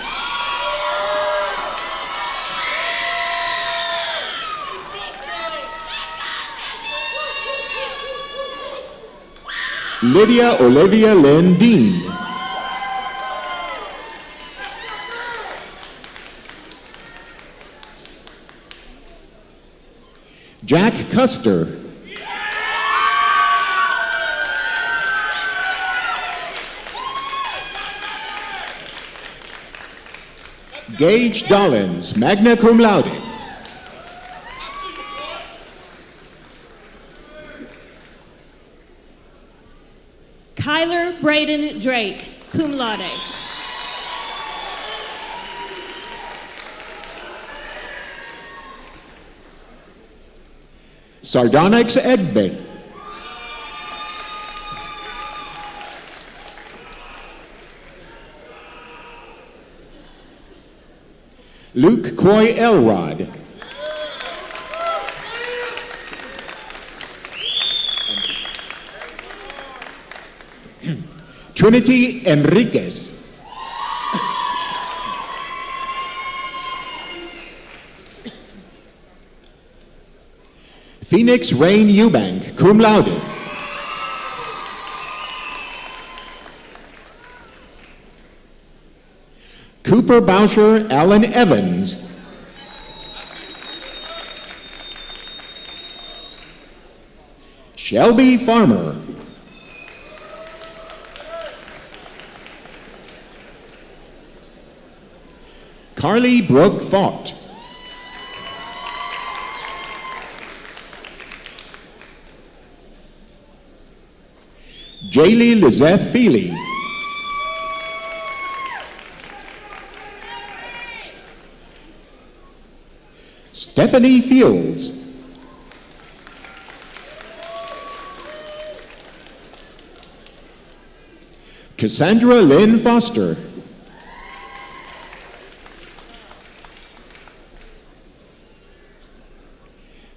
B: Lydia Olivia Lynn Dean. Jack Custer. Gage Dollins, magna cum laude.
H: Kyler Braden Drake, cum laude.
B: Sardonyx Egbe. Luke Coy Elrod. Trinity Enriquez. Phoenix Rain Eubank, cum laude. Cooper Bousher Allen Evans. Shelby Farmer. Carly Brooke Faught. Jaylee Lizeth Feely. Stephanie Fields. Cassandra Lynn Foster.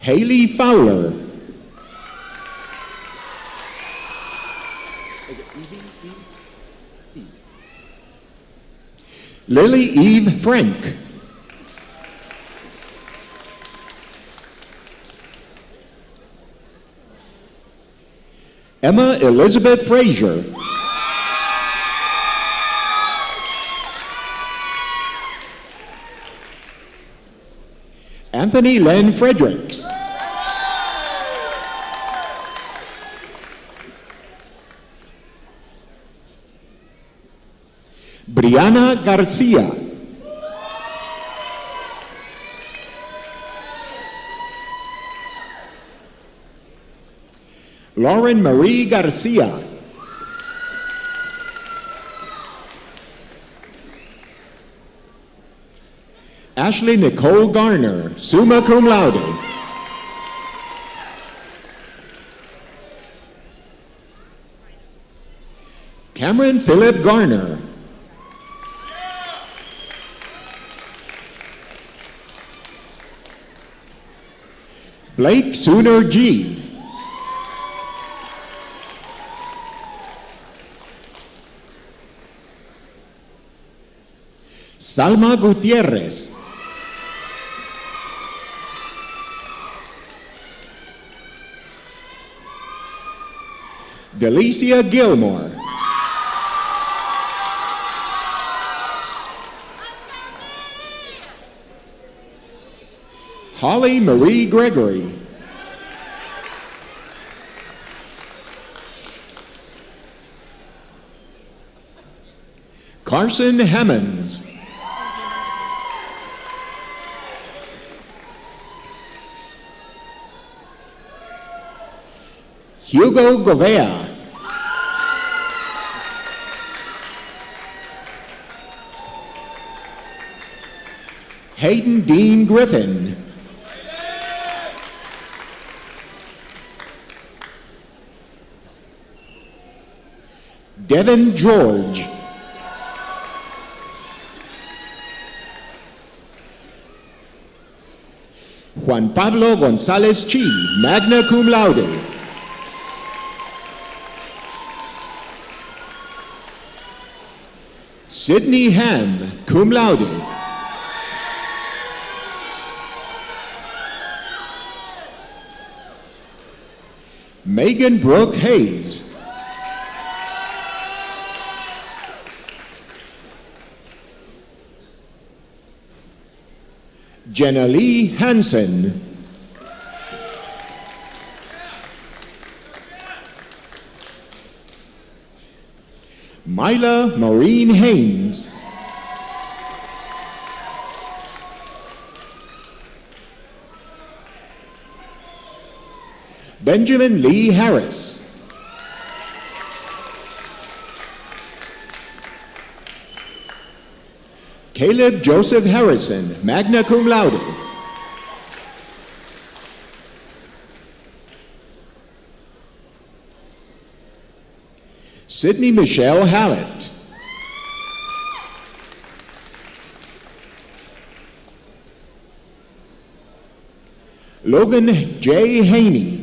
B: Haley Fowler. Lily Eve Frank. Emma Elizabeth Frazier. Anthony Len Fredericks. Brianna Garcia.
I: Lauren Marie Garcia. Ashley Nicole Garner, summa cum laude. Cameron Philip Garner. Blake Sooner G. Salma Gutierrez. Delicia Gilmore. Holly Marie Gregory. Carson Hammonds. Hugo Govea. Hayden Dean Griffin. Devin George. Juan Pablo González Chi, magna cum laude. Sydney Ham, cum laude. Megan Brooke Hayes. Jenna Lee Hansen. Myla Maureen Haynes. Benjamin Lee Harris. Caleb Joseph Harrison, magna cum laude. Sydney Michelle Hallett. Logan J. Haney.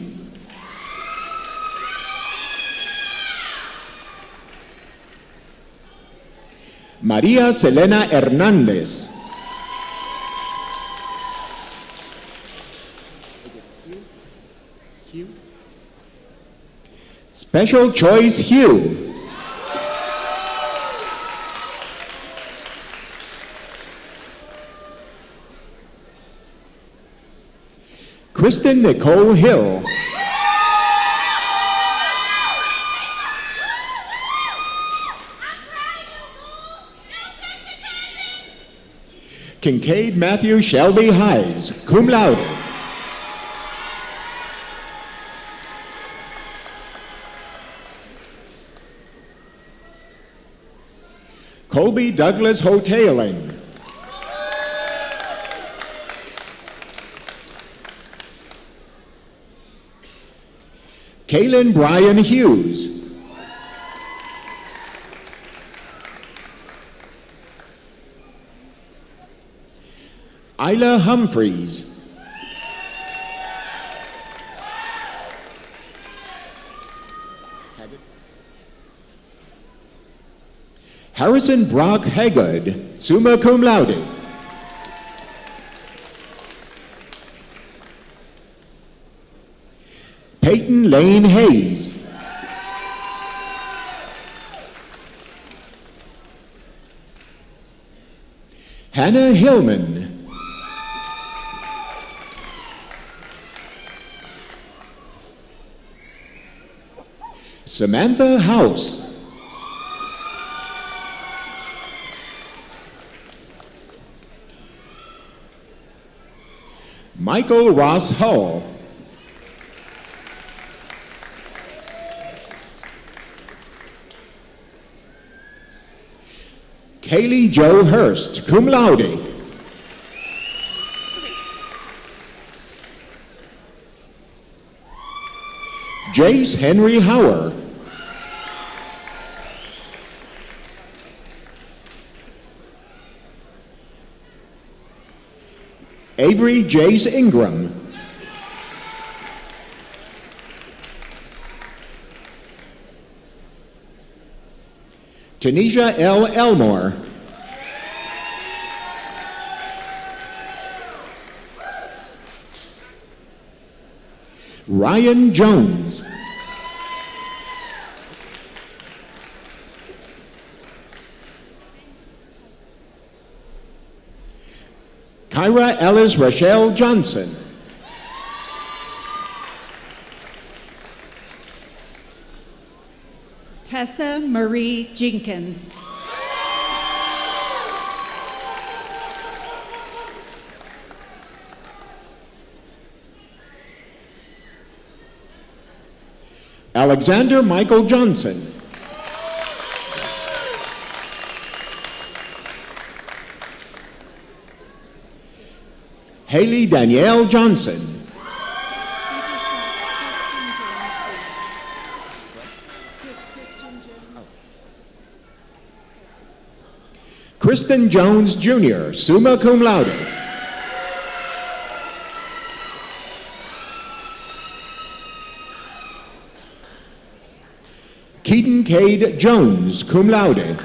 I: María Selena Hernández. Special Choice Hugh. Kristen Nicole Hill. Kincaid Matthew Shelby Hayes, cum laude. Colby Douglas Hoteling. Kaylin Brian Hughes. Isla Humphreys. Harrison Brock Haggard, summa cum laude. Peyton Lane Hayes. Hannah Hillman. Samantha House. Michael Ross Hull. Kaylee Jo Hurst, cum laude. Jace Henry Hauer. Avery Jace Ingram. Tanisha L. Elmore. Ryan Jones. Kyra Ellis Rochelle Johnson.
J: Tessa Marie Jenkins.
I: Alexander Michael Johnson. Haley Danielle Johnson. Kristen Jones Jr., summa cum laude. Keaton Cade Jones, cum laude.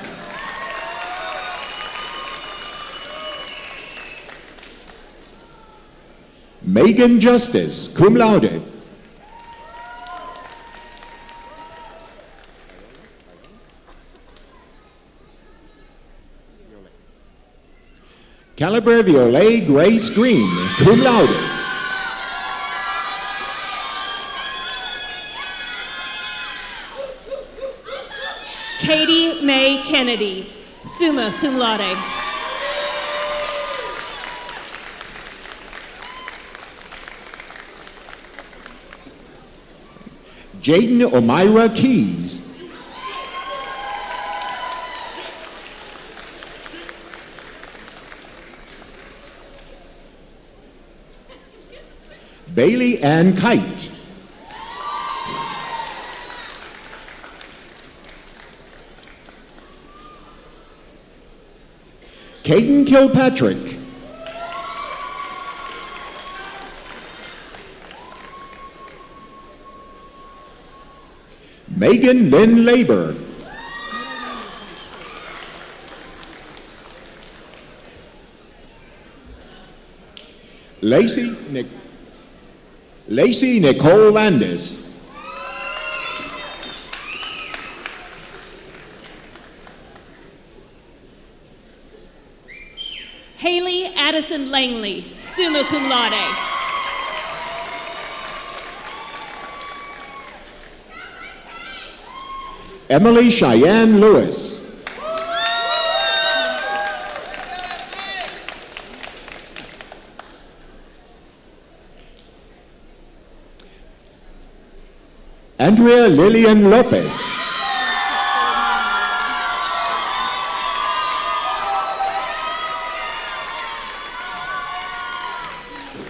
I: Megan Justice, cum laude. Calibre Violet Grace Green, cum laude.
H: Katie Mae Kennedy, summa cum laude.
I: Jaden Omira Keys. Bailey Ann Kite. Caden Kilpatrick. Megan Lynn Labor. Lacey Nicole Landis.
H: Haley Addison Langley, summa cum laude.
I: Emily Cheyenne Lewis. Andrea Lillian Lopez.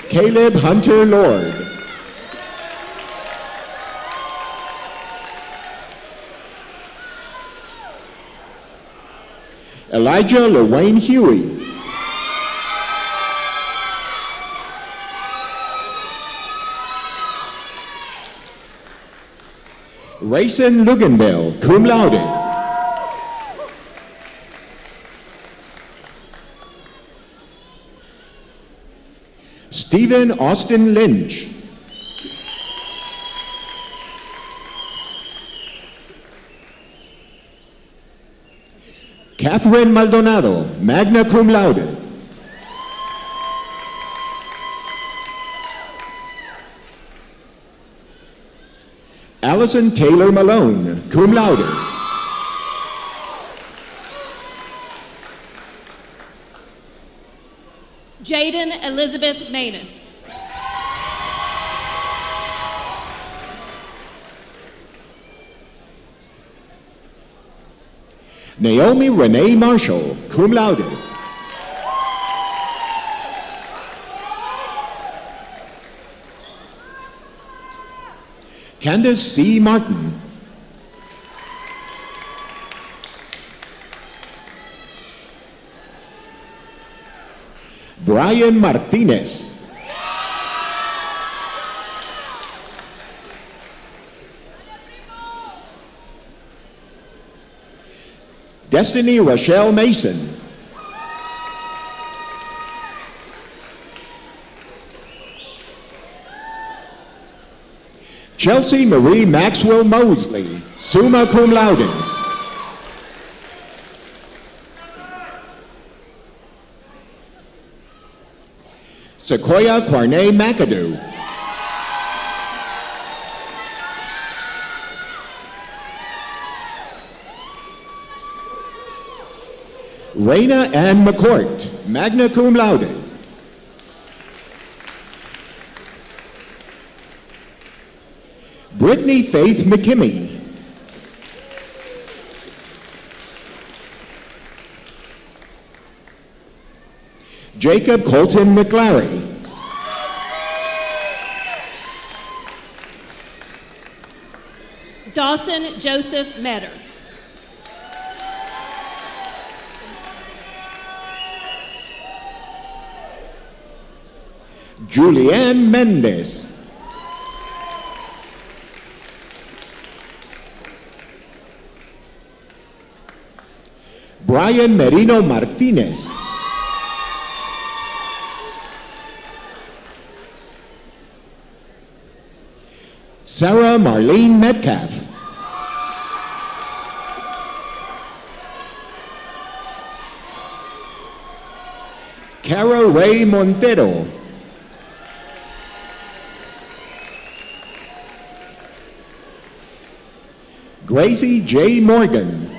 I: Caleb Hunter Lord. Elijah LaWayne Huey. Rayson Luganbell, cum laude. Stephen Austin Lynch. Catherine Maldonado, magna cum laude. Allison Taylor Malone, cum laude.
H: Jaden Elizabeth Manus.
I: Naomi Renee Marshall, cum laude. Candace C. Martin. Brian Martinez. Destiny Rochelle Mason. Chelsea Marie Maxwell Mosley, summa cum laude. Sequoia Quarney McAdoo. Raina Ann McCourt, magna cum laude. Brittany Faith McKimmey. Jacob Colton McLary.
H: Dawson Joseph Metter.
I: Julianne Mendez. Brian Merino Martinez. Sarah Marlene Metcalf. Cara Ray Montero. Gracie J. Morgan.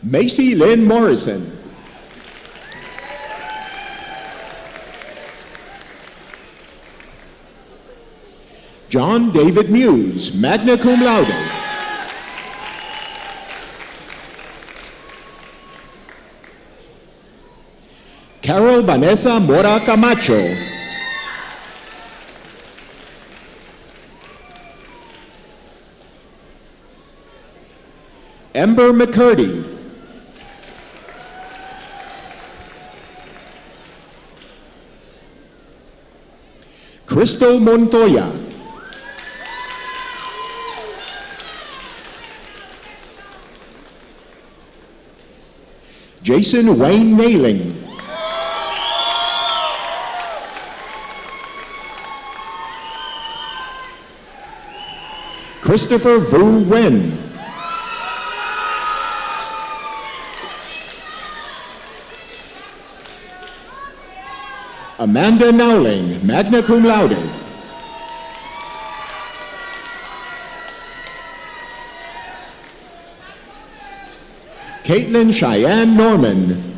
I: Macy Lynn Morrison. John David Muse, magna cum laude. Carol Vanessa Mora Camacho. Ember McCurdy. Crystal Montoya. Jason Wayne Nailing. Christopher Vu Wen. Amanda Nowling, magna cum laude. Caitlin Cheyenne Norman.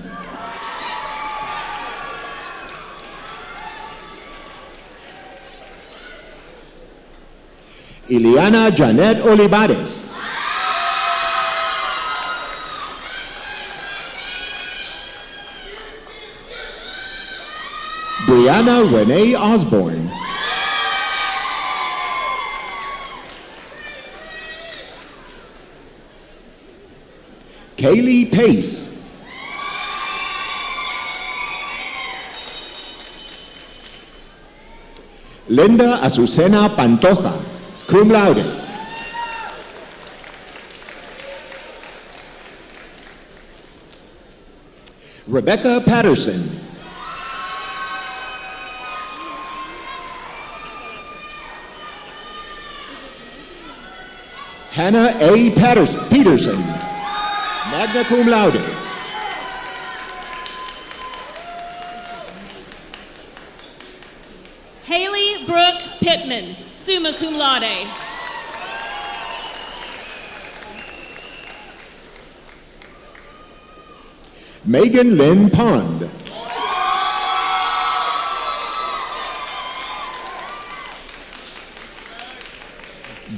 I: Ileana Janet Olivares. Brianna Renee Osborne. Kaylee Pace. Linda Azucena Pantoja, cum laude. Rebecca Patterson. Hannah A. Peterson, magna cum laude.
H: Haley Brooke Pittman, summa cum laude.
I: Megan Lynn Pond.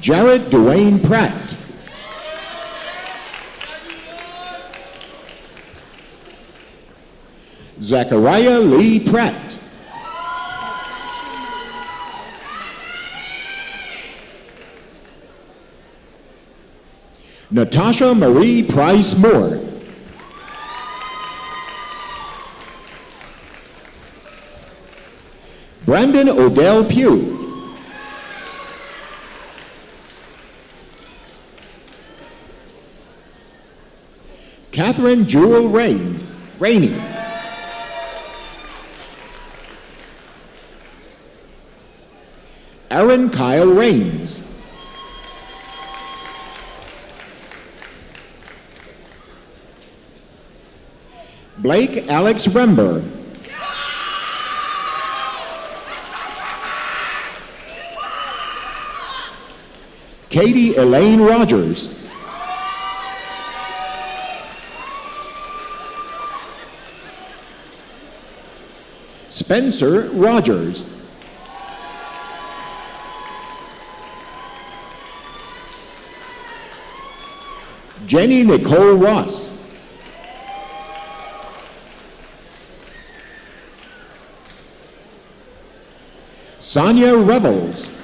I: Jared Dwayne Pratt. Zachariah Lee Pratt. Natasha Marie Price Moore. Brandon Odell Pugh. Catherine Jewel Rainey. Aaron Kyle Rains. Blake Alex Rember. Katie Elaine Rogers. Spencer Rogers. Jenny Nicole Ross. Sonia Revels.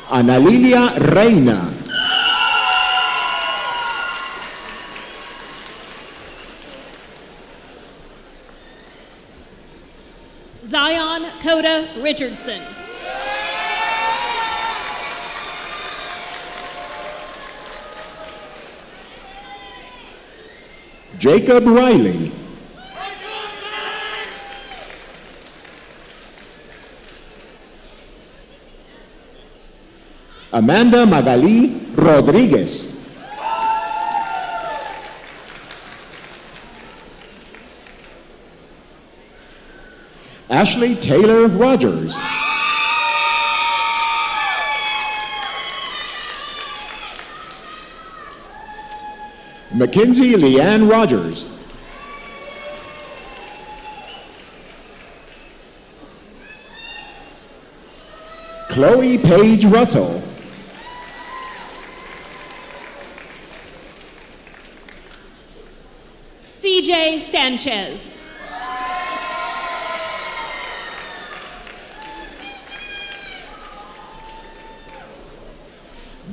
I: Analilia Reina.
H: Zion Coda Richardson.
I: Jacob Riley. Amanda Magali Rodriguez. Ashley Taylor Rogers. Mackenzie Leanne Rogers. Chloe Paige Russell.
H: CJ Sanchez.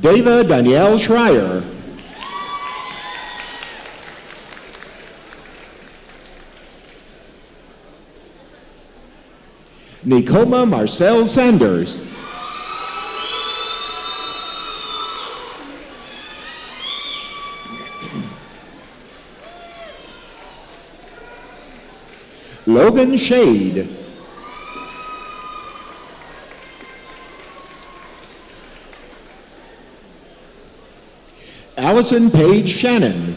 I: Dava Danielle Schreier. Nicoma Marcel Sanders. Logan Shade. Allison Page Shannon.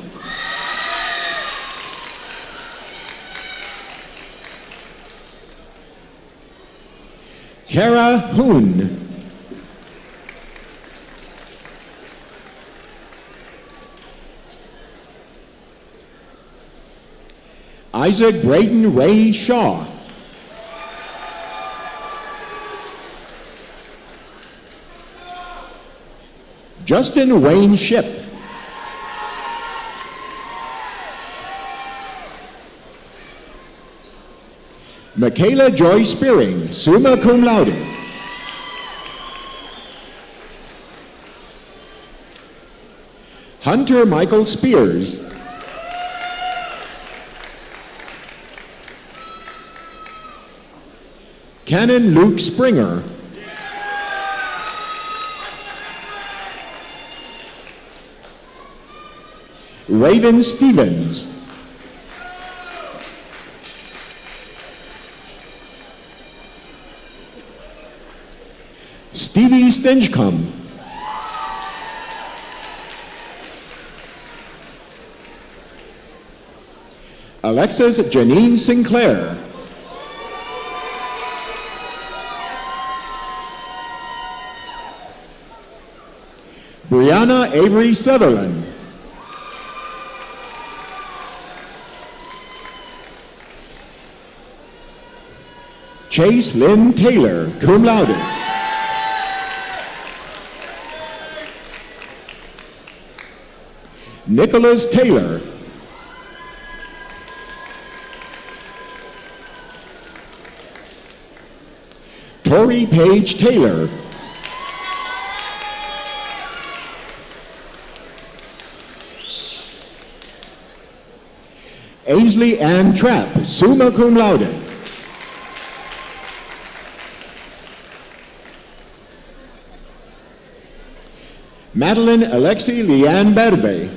I: Kara Hoon. Isaac Braden Ray Shaw. Justin Wayne Ship. Michaela Joy Spearing, summa cum laude. Hunter Michael Spears. Canon Luke Springer. Raven Stevens. Stevie Stinchcomb. Alexis Janine Sinclair. Brianna Avery Sutherland. Chase Lynn Taylor, cum laude. Nicholas Taylor. Tori Page Taylor. Ainsley Ann Trapp, summa cum laude. Madeline Alexi Leanne Berbe.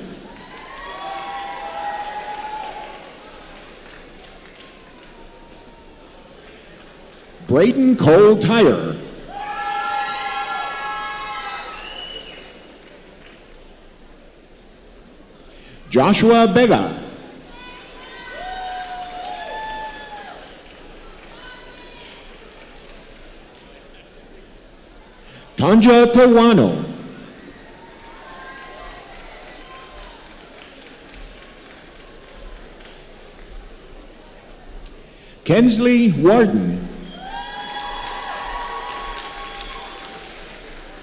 I: Braden Cole Tyre. Joshua Bega. Tanja Tawano. Kensley Warden.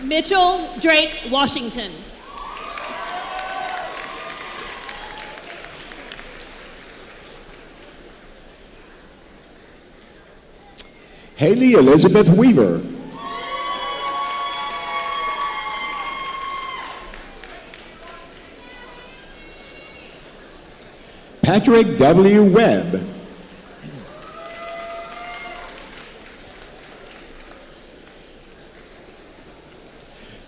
H: Mitchell Drake Washington.
I: Haley Elizabeth Weaver. Patrick W. Webb.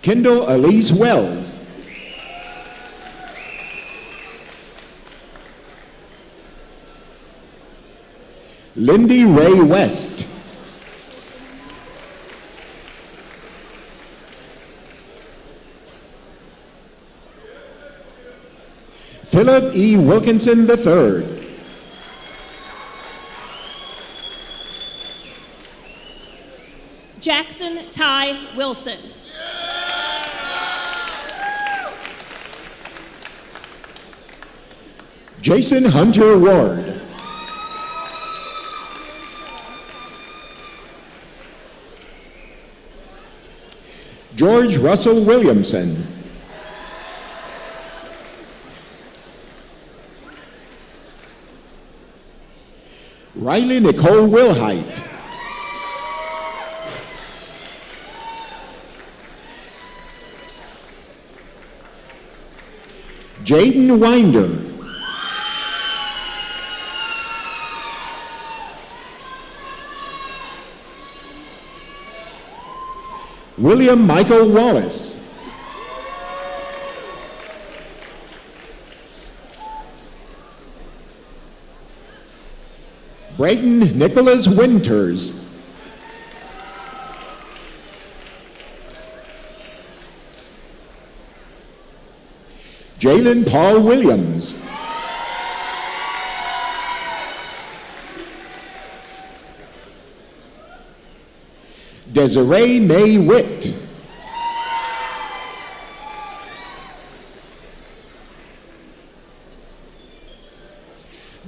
I: Kendall Elise Wells. Lindy Ray West. Philip E. Wilkinson III.
H: Jackson Ty Wilson.
I: Jason Hunter Ward. George Russell Williamson. Riley Nicole Wilhite. Jaden Winder. William Michael Wallace. Brayden Nicholas Winters. Jalen Paul Williams. Desiree May Witt.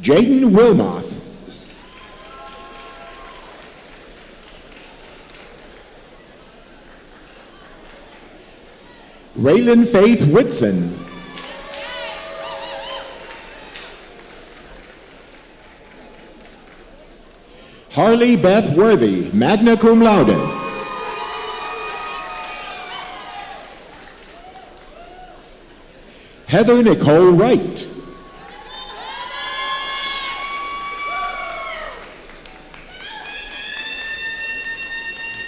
I: Jaden Wilmoth. Raylan Faith Whitson. Harley Beth Worthy, magna cum laude. Heather Nicole Wright.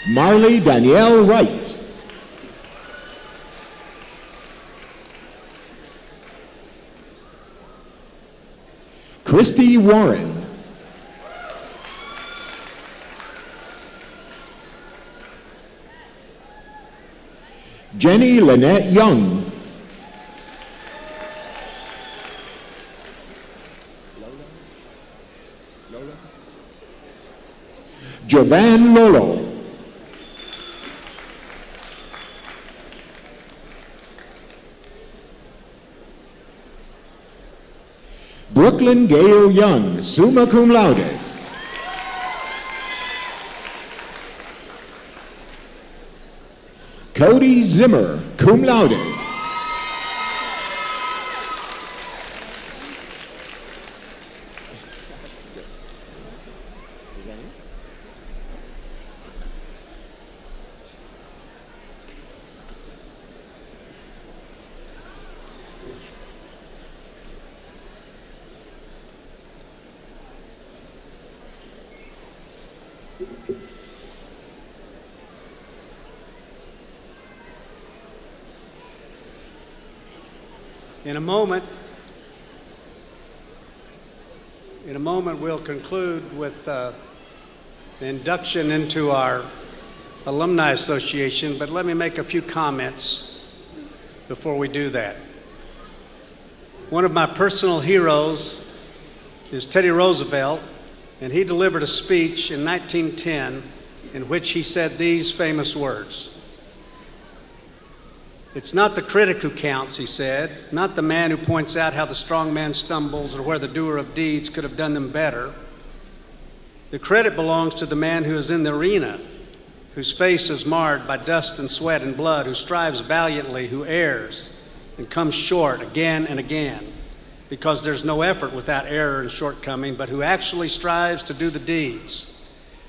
I: Marley Danielle Wright. Christy Warren. Jenny Lynette Young. Jovan Lolo. Brooklyn Gale Young, summa cum laude. Cody Zimmer, cum laude.
E: In a moment, we'll conclude with the induction into our Alumni Association, but let me make a few comments before we do that. One of my personal heroes is Teddy Roosevelt, and he delivered a speech in 1910 in which he said these famous words. "It's not the critic who counts," he said, "not the man who points out how the strong man stumbles or where the doer of deeds could have done them better. The credit belongs to the man who is in the arena, whose face is marred by dust and sweat and blood, who strives valiantly, who errs and comes short again and again, because there's no effort without error and shortcoming, but who actually strives to do the deeds,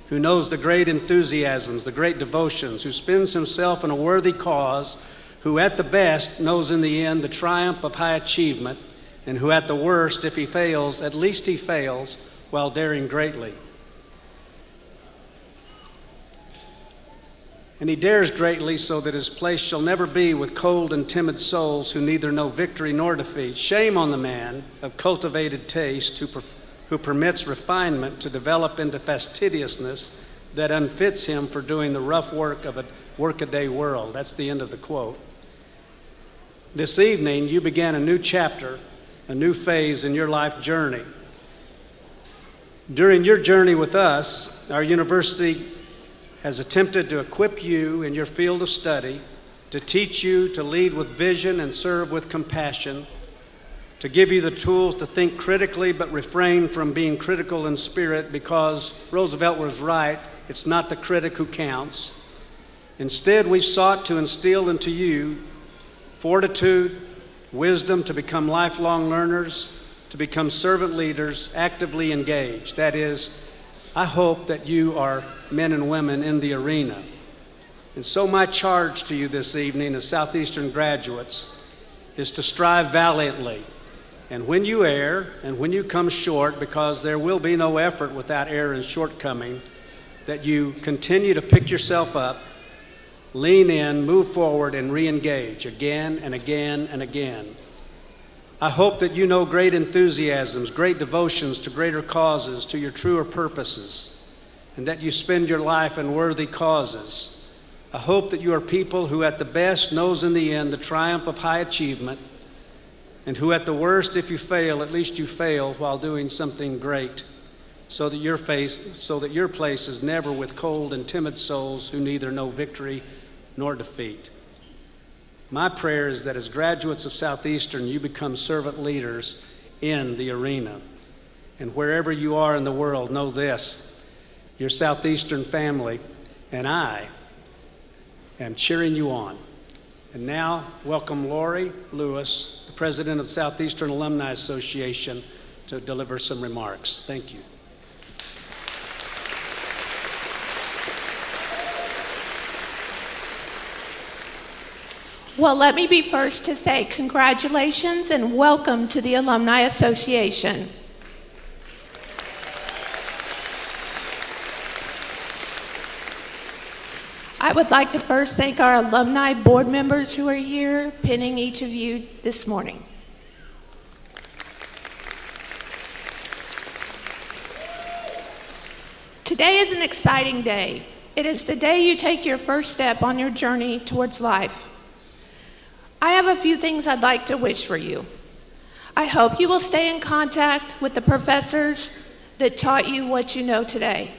E: who knows the great enthusiasms, the great devotions, who spends himself in a worthy cause, who at the best knows in the end the triumph of high achievement, and who at the worst, if he fails, at least he fails while daring greatly. And he dares greatly so that his place shall never be with cold and timid souls who neither know victory nor defeat. Shame on the man of cultivated taste who permits refinement to develop into fastidiousness that unfits him for doing the rough work of a workaday world." That's the end of the quote. This evening, you began a new chapter, a new phase in your life journey. During your journey with us, our university has attempted to equip you in your field of study, to teach you to lead with vision and serve with compassion, to give you the tools to think critically but refrain from being critical in spirit, because Roosevelt was right, it's not the critic who counts. Instead, we've sought to instill into you fortitude, wisdom to become lifelong learners, to become servant leaders, actively engaged. That is, I hope that you are men and women in the arena. And so my charge to you this evening as Southeastern graduates is to strive valiantly. And when you err and when you come short, because there will be no effort without error and shortcoming, that you continue to pick yourself up, lean in, move forward, and re-engage again and again and again. I hope that you know great enthusiasms, great devotions to greater causes, to your truer purposes, and that you spend your life in worthy causes. I hope that you are people who at the best knows in the end the triumph of high achievement, and who at the worst, if you fail, at least you fail while doing something great, so that your place is never with cold and timid souls who neither know victory nor defeat. My prayer is that as graduates of Southeastern, you become servant leaders in the arena. And wherever you are in the world, know this: your Southeastern family and I am cheering you on. And now, welcome Lori Lewis, the president of the Southeastern Alumni Association, to deliver some remarks. Thank you.
K: Well, let me be first to say congratulations and welcome to the Alumni Association. I would like to first thank our alumni board members who are here, pinning each of you this morning. Today is an exciting day. It is the day you take your first step on your journey towards life. I have a few things I'd like to wish for you. I hope you will stay in contact with the professors that taught you what you know today.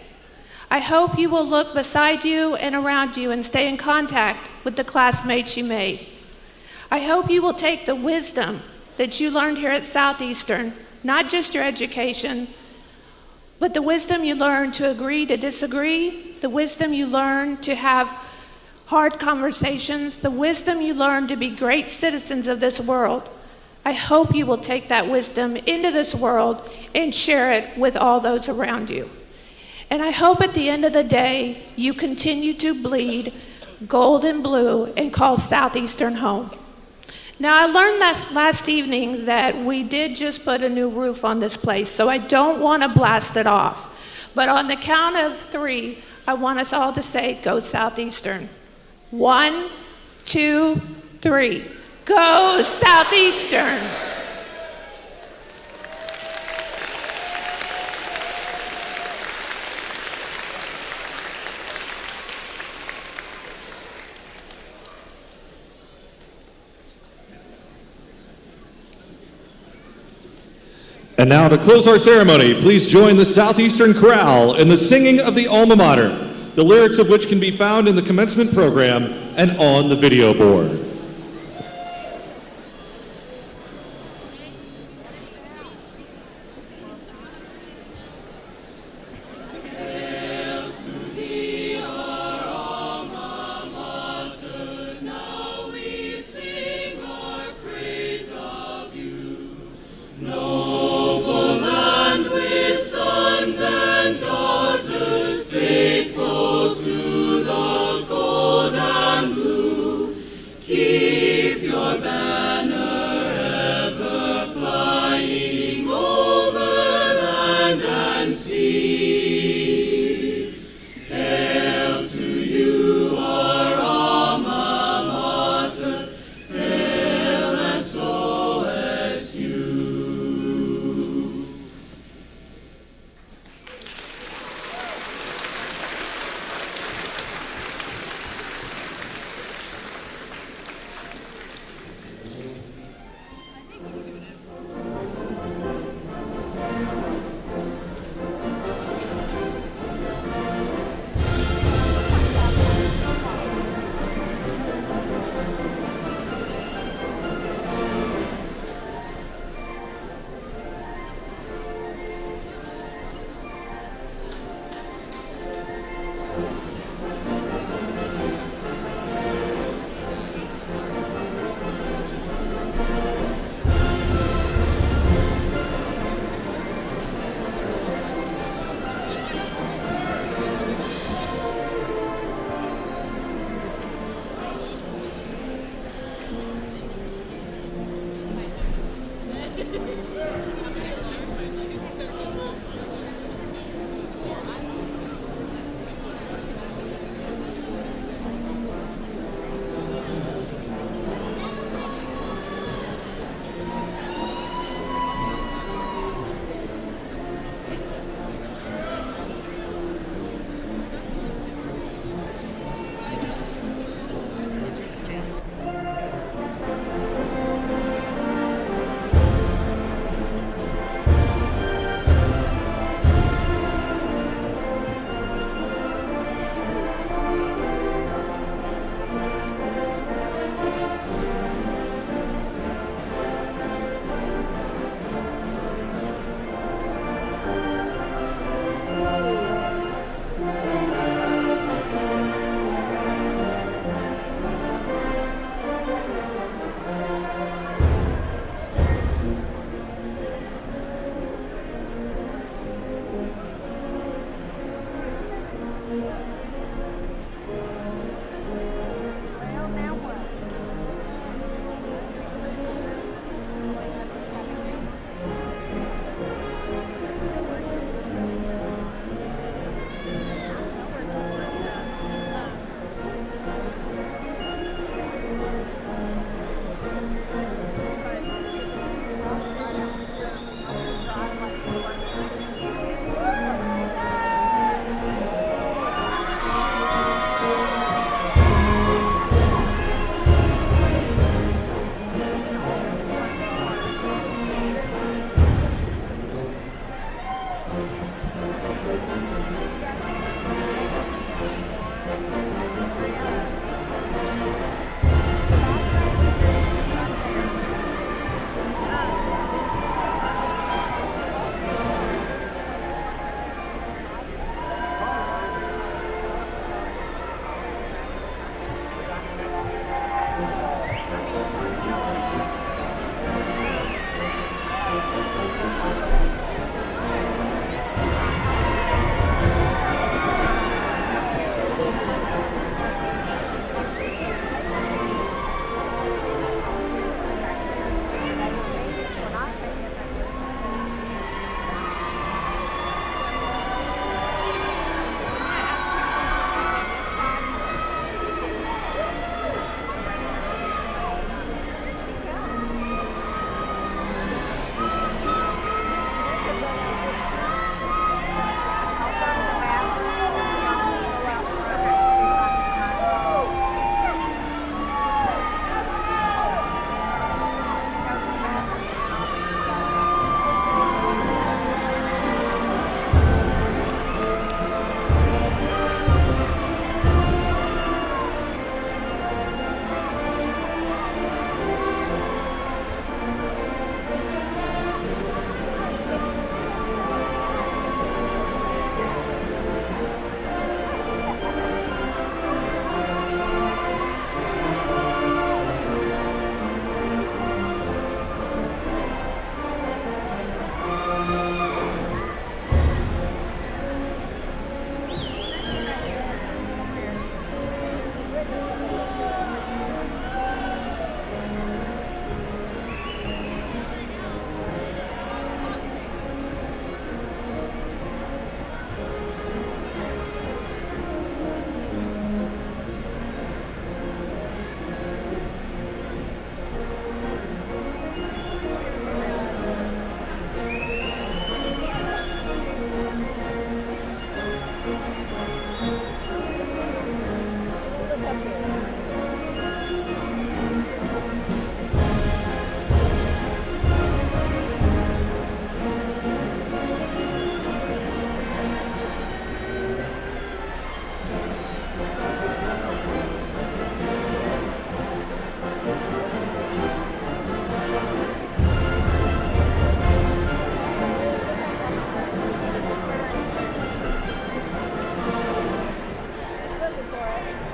K: I hope you will look beside you and around you and stay in contact with the classmates you made. I hope you will take the wisdom that you learned here at Southeastern, not just your education, but the wisdom you learned to agree to disagree, the wisdom you learned to have hard conversations, the wisdom you learn to be great citizens of this world. I hope you will take that wisdom into this world and share it with all those around you. And I hope at the end of the day, you continue to bleed gold and blue and call Southeastern home. Now, I learned last evening that we did just put a new roof on this place, so I don't want to blast it off. But on the count of 3, I want us all to say, go Southeastern. 1, 2, 3. Go Southeastern!
B: And now to close our ceremony, please join the Southeastern Chorale in the singing of the Alma Mater, the lyrics of which can be found in the commencement program and on the video board.
L: Looking for us.